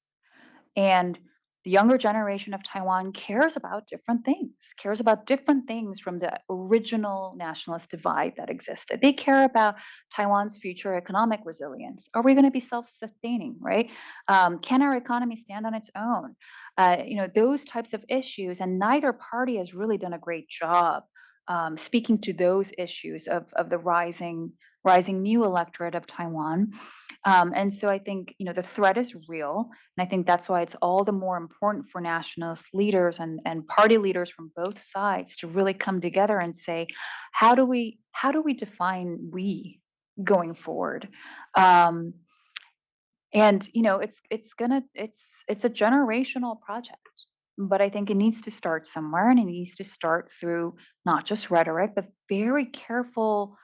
And the younger generation of Taiwan cares about different things from the original nationalist divide that existed. They care about Taiwan's future economic resilience. Are we going to be self-sustaining, right? Can our economy stand on its own? Those types of issues, and neither party has really done a great job speaking to those issues of the rising new electorate of Taiwan. And so I think, the threat is real. And I think that's why it's all the more important for nationalist leaders and party leaders from both sides to really come together and say, how do we define we going forward? And it's a generational project, but I think it needs to start somewhere, and it needs to start through not just rhetoric, but very careful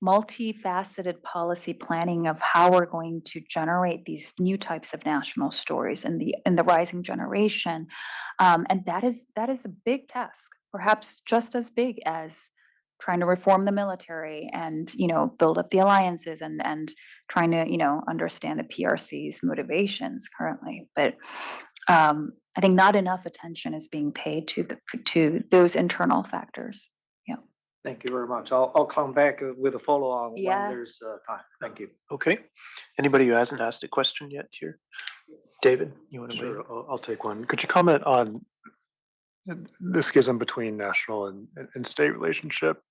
multifaceted policy planning of how we're going to generate these new types of national stories in the rising generation. And that is a big task, perhaps just as big as trying to reform the military and build up the alliances and trying to understand the PRC's motivations currently. But I think not enough attention is being paid to those internal factors. Thank you very much. I'll come back with a follow-on when Yeah. there's time. Thank you. Okay. Anybody who hasn't asked a question yet here? David, you want to Sure, I'll take one. Could you comment on the schism between national and state relationship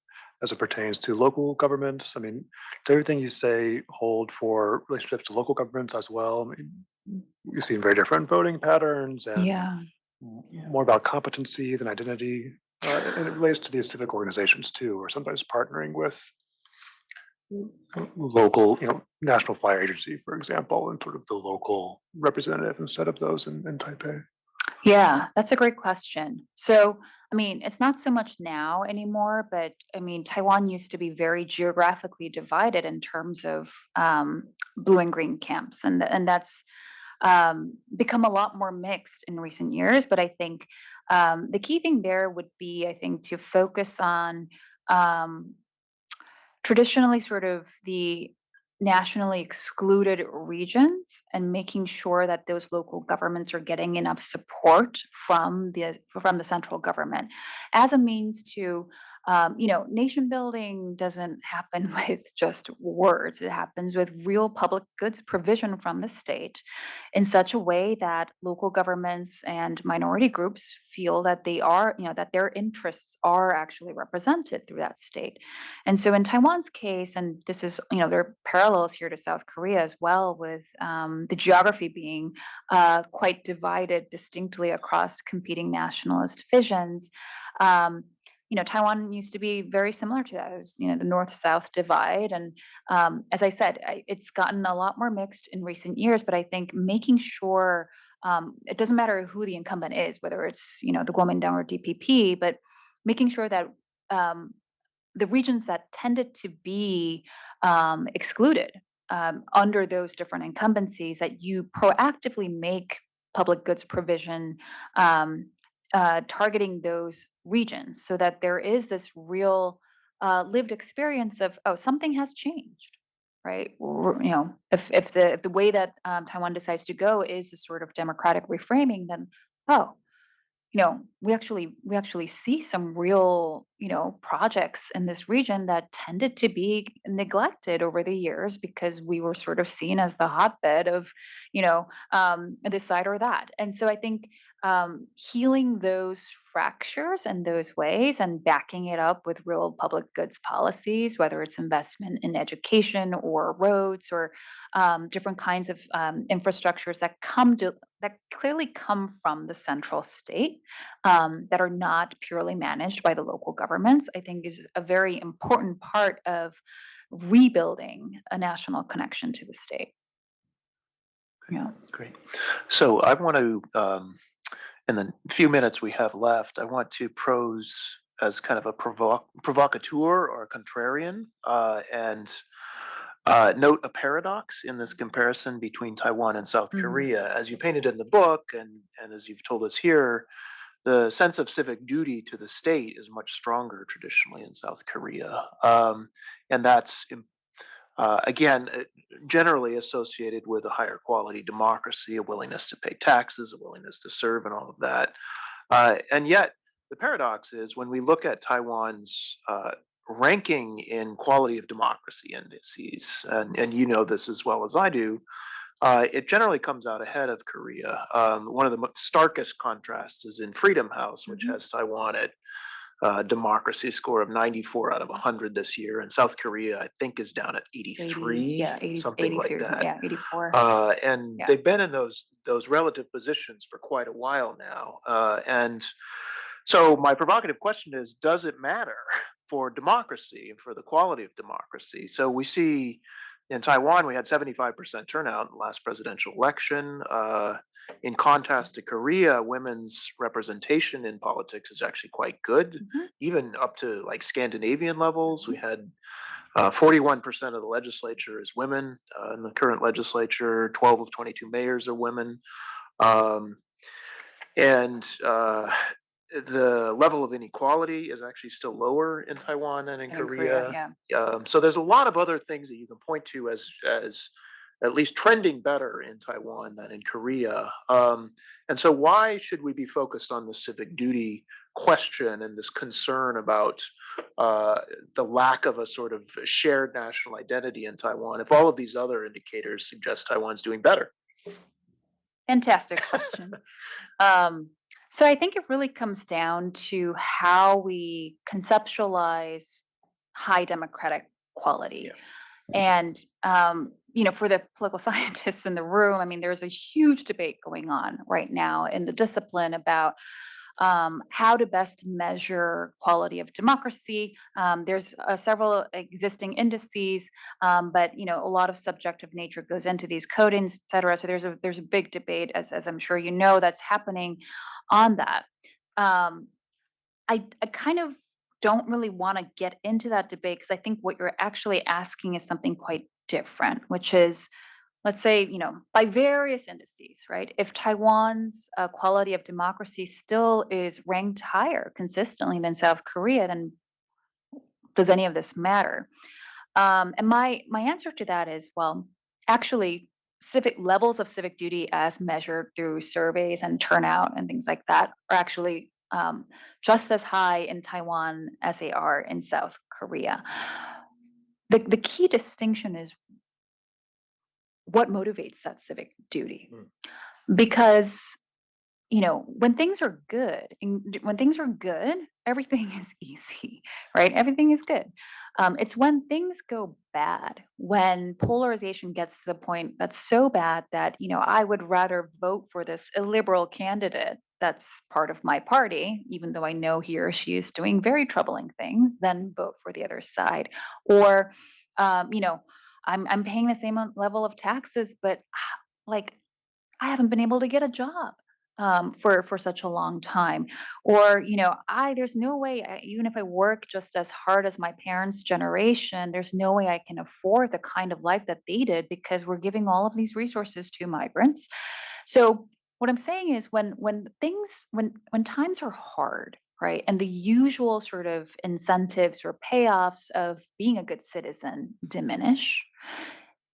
as it pertains to local governments? I mean, does everything you say hold for relationships to local governments as well? I mean, you see very different voting patterns and Yeah. more about competency than identity. And it relates to these civic organizations too, or sometimes partnering with local, National Fire Agency, for example, and sort of the local representative instead of those in Taipei. Yeah, that's a great question. So, I mean, it's not so much now anymore, but I mean, Taiwan used to be very geographically divided in terms of blue and green camps, and that's become a lot more mixed in recent years. But I think the key thing there would be, I think, to focus on traditionally sort of the nationally excluded regions and making sure that those local governments are getting enough support from the central government as a means to nation building doesn't happen with just words. It happens with real public goods provision from the state in such a way that local governments and minority groups feel that that their interests are actually represented through that state. And so in Taiwan's case, and this is, there are parallels here to South Korea as well, with the geography being quite divided distinctly across competing nationalist visions. Taiwan used to be very similar to that. It was, the North-South divide. And as I said, it's gotten a lot more mixed in recent years, but I think making sure it doesn't matter who the incumbent is, whether it's, the Kuomintang or DPP, but making sure that the regions that tended to be excluded under those different incumbencies, that you proactively make public goods provision targeting those regions so that there is this real lived experience of, oh, something has changed, right? If the way that Taiwan decides to go is a sort of democratic reframing, then, oh, we actually see some real, projects in this region that tended to be neglected over the years because we were sort of seen as the hotbed of, this side or that. And so I think healing those fractures in those ways and backing it up with real public goods policies, whether it's investment in education or roads or different kinds of infrastructures that clearly come from the central state, that are not purely managed by the local governments, I think is a very important part of rebuilding a national connection to the state. Yeah. Great. So I want to, in the few minutes we have left, I want to pose as kind of a provocateur or a contrarian, and note a paradox in this comparison between Taiwan and South Korea. As you painted in the book, and as you've told us here, the sense of civic duty to the state is much stronger traditionally in South Korea. And that's, again, generally associated with a higher quality democracy, a willingness to pay taxes, a willingness to serve, and all of that. And yet, the paradox is when we look at Taiwan's ranking in quality of democracy indices, and you know this as well as I do, it generally comes out ahead of Korea. One of the starkest contrasts is in Freedom House, which has Taiwan at democracy score of 94 out of 100 this year, and South Korea, I think, is down at 83, 80, something 83, like that. Yeah, 84. And they've been in those relative positions for quite a while now. And so my provocative question is, does it matter for democracy and for the quality of democracy? So we see in Taiwan, we had 75% turnout in the last presidential election. In contrast to Korea, women's representation in politics is actually quite good, even up to like Scandinavian levels. We had 41% of the legislature is women in the current legislature. 12 of 22 mayors are women. And the level of inequality is actually still lower in Taiwan than in Korea. So there's a lot of other things that you can point to as at least trending better in Taiwan than in Korea. And so why should we be focused on the civic duty question and this concern about the lack of a sort of shared national identity in Taiwan if all of these other indicators suggest Taiwan's doing better? Fantastic question. So I think it really comes down to how we conceptualize high democratic quality. And, for the political scientists in the room, I mean, there's a huge debate going on right now in the discipline about how to best measure quality of democracy. There's several existing indices, but a lot of subjective nature goes into these codings, et cetera. So there's a big debate, as I'm sure you know, that's happening on that. I kind of don't really want to get into that debate because I think what you're actually asking is something quite different, which is, let's say, by various indices, right? If Taiwan's quality of democracy still is ranked higher consistently than South Korea, then does any of this matter? And my answer to that is, well, actually, civic levels of civic duty as measured through surveys and turnout and things like that are actually just as high in Taiwan as they are in South Korea. The key distinction is what motivates that civic duty. Because, you know, when things are good, everything is easy, right? Everything is good. It's when things go bad, when polarization gets to the point that's so bad that, you know, I would rather vote for this illiberal candidate that's part of my party, even though I know he or she is doing very troubling things, than vote for the other side. Or, you know, I'm paying the same level of taxes, but like I haven't been able to get a job for such a long time. Or, you know, there's no way, even if I work just as hard as my parents' generation, there's no way I can afford the kind of life that they did because we're giving all of these resources to migrants. So what I'm saying is when times are hard, right, and the usual sort of incentives or payoffs of being a good citizen diminish,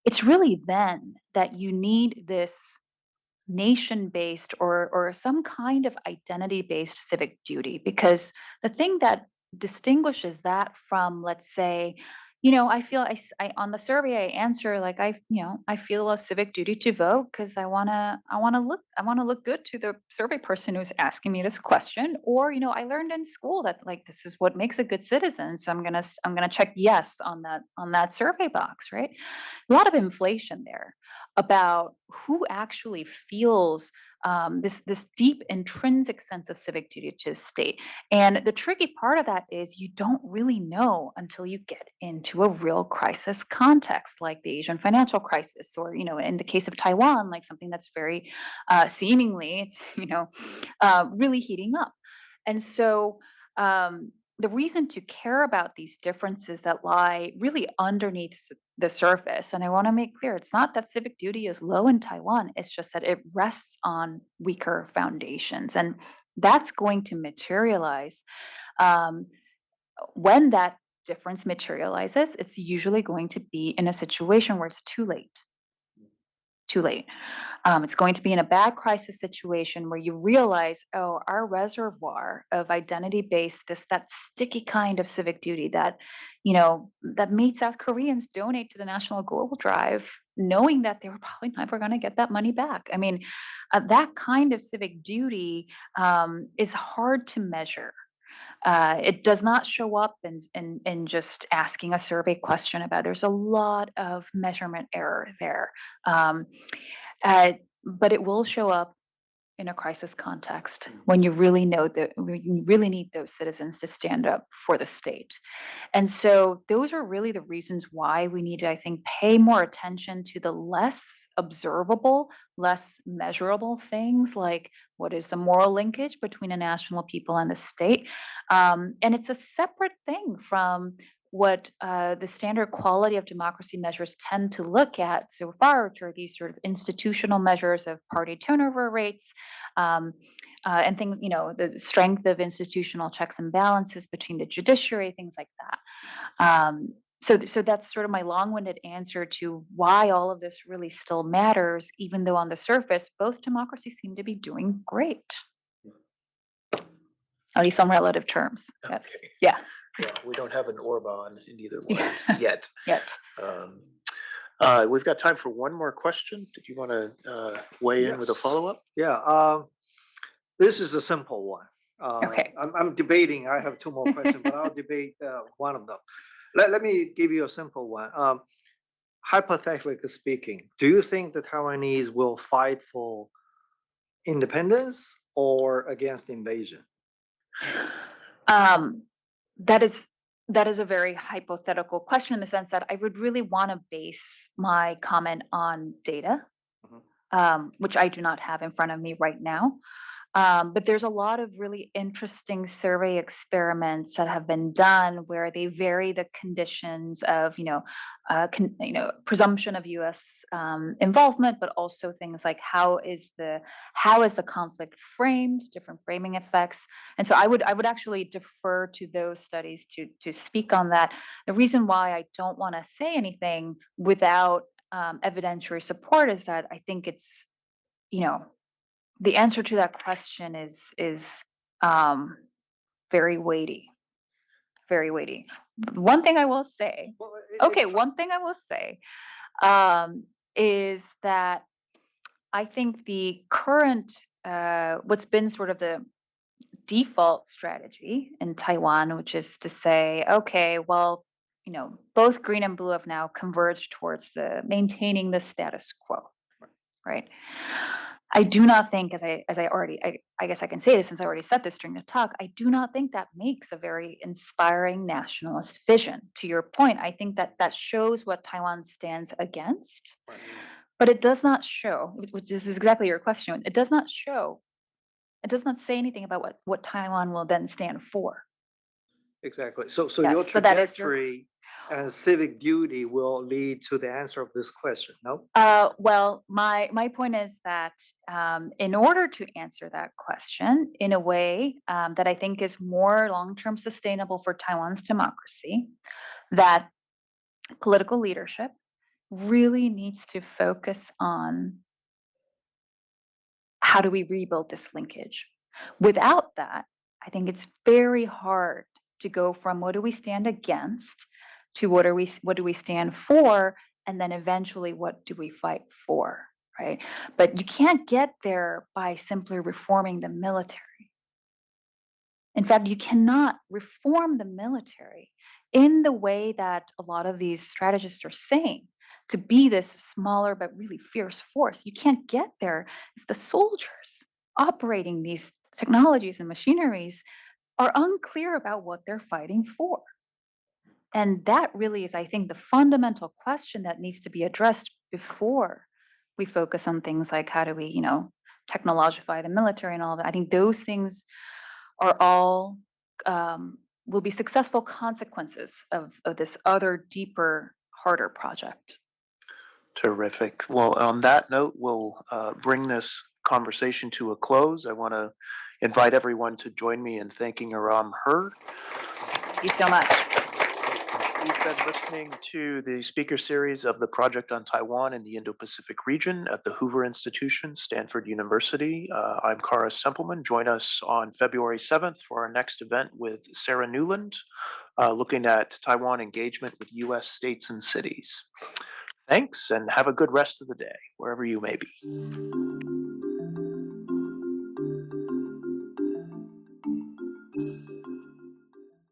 it's really then that you need this nation-based or some kind of identity-based civic duty, because the thing that distinguishes that from, let's say, you know, I feel on the survey I answer like I feel a civic duty to vote because I want to look good to the survey person who's asking me this question. Or, you know, I learned in school that like this is what makes a good citizen, so I'm going to check yes on that survey box, right? A lot of inflation there about who actually feels this deep intrinsic sense of civic duty to the state. And the tricky part of that is you don't really know until you get into a real crisis context, like the Asian financial crisis, or, you know, in the case of Taiwan, like something that's very seemingly, it's, you know, really heating up. And so the reason to care about these differences that lie really underneath the surface, and I want to make clear, it's not that civic duty is low in Taiwan, it's just that it rests on weaker foundations. And that's going to materialize. When that difference materializes, it's usually going to be in a situation where it's too late. Too late. It's going to be in a bad crisis situation where you realize, oh, our reservoir of identity-based, that sticky kind of civic duty that, you know, that made South Koreans donate to the National Global Drive, knowing that they were probably never going to get that money back. I mean, that kind of civic duty is hard to measure. It does not show up in just asking a survey question about. There's a lot of measurement error there, but it will show up in a crisis context when you really know that you really need those citizens to stand up for the state. And so those are really the reasons why we need to, I think, pay more attention to the less observable, less measurable things like what is the moral linkage between a national people and the state. And it's a separate thing from what the standard quality of democracy measures tend to look at so far, which are these sort of institutional measures of party turnover rates, and things, you know, the strength of institutional checks and balances between the judiciary, things like that. So that's sort of my long-winded answer to why all of this really still matters, even though on the surface, both democracies seem to be doing great. At least on relative terms. Yes. Okay. Yeah. Yeah, we don't have an Orban in either one Yeah. yet. Yet. We've got time for one more question. Did you want to weigh in with a Yes. follow-up? Yeah, this is a simple one. Okay. I'm debating. I have two more questions, but I'll debate one of them. Let me give you a simple one. Hypothetically speaking, do you think the Taiwanese will fight for independence or against invasion? That is a very hypothetical question in the sense that I would really want to base my comment on data, which I do not have in front of me right now. But there's a lot of really interesting survey experiments that have been done where they vary the conditions of, presumption of U.S. Involvement, but also things like how is the conflict framed, different framing effects. And so I would actually defer to those studies to speak on that. The reason why I don't want to say anything without evidentiary support is that I think it's, the answer to that question is very weighty, very weighty. One thing I will say, one thing I will say is that I think the current, what's been sort of the default strategy in Taiwan, which is to say, okay, well, both green and blue have now converged towards the maintaining the status quo, right? I do not think, as I already, I guess I can say this since I already said this during the talk, I do not think that makes a very inspiring nationalist vision. To your point, I think that shows what Taiwan stands against, but it does not show, which is exactly your question, it does not show, it does not say anything about what Taiwan will then stand for. Exactly. So Yes, your so that is your- trajectory and civic duty will lead to the answer of this question, no? Well, my point is that in order to answer that question in a way that I think is more long-term sustainable for Taiwan's democracy, that political leadership really needs to focus on how do we rebuild this linkage. Without that, I think it's very hard to go from what do we stand against to what do we stand for, and then eventually what do we fight for, right? But you can't get there by simply reforming the military. In fact, you cannot reform the military in the way that a lot of these strategists are saying, to be this smaller but really fierce force. You can't get there if the soldiers operating these technologies and machineries are unclear about what they're fighting for. And that really is, I think, the fundamental question that needs to be addressed before we focus on things like how do we, technologify the military and all of that. I think those things are all will be successful consequences of this other deeper, harder project. Terrific. Well, on that note, we'll bring this conversation to a close. I want to invite everyone to join me in thanking Aram Hur. Thank you so much. You've been listening to the speaker series of the Project on Taiwan in the Indo-Pacific region at the Hoover Institution, Stanford University. I'm Karis Templeman. Join us on February 7th for our next event with Sarah Newland, looking at Taiwan engagement with U.S. states and cities. Thanks, and have a good rest of the day, wherever you may be.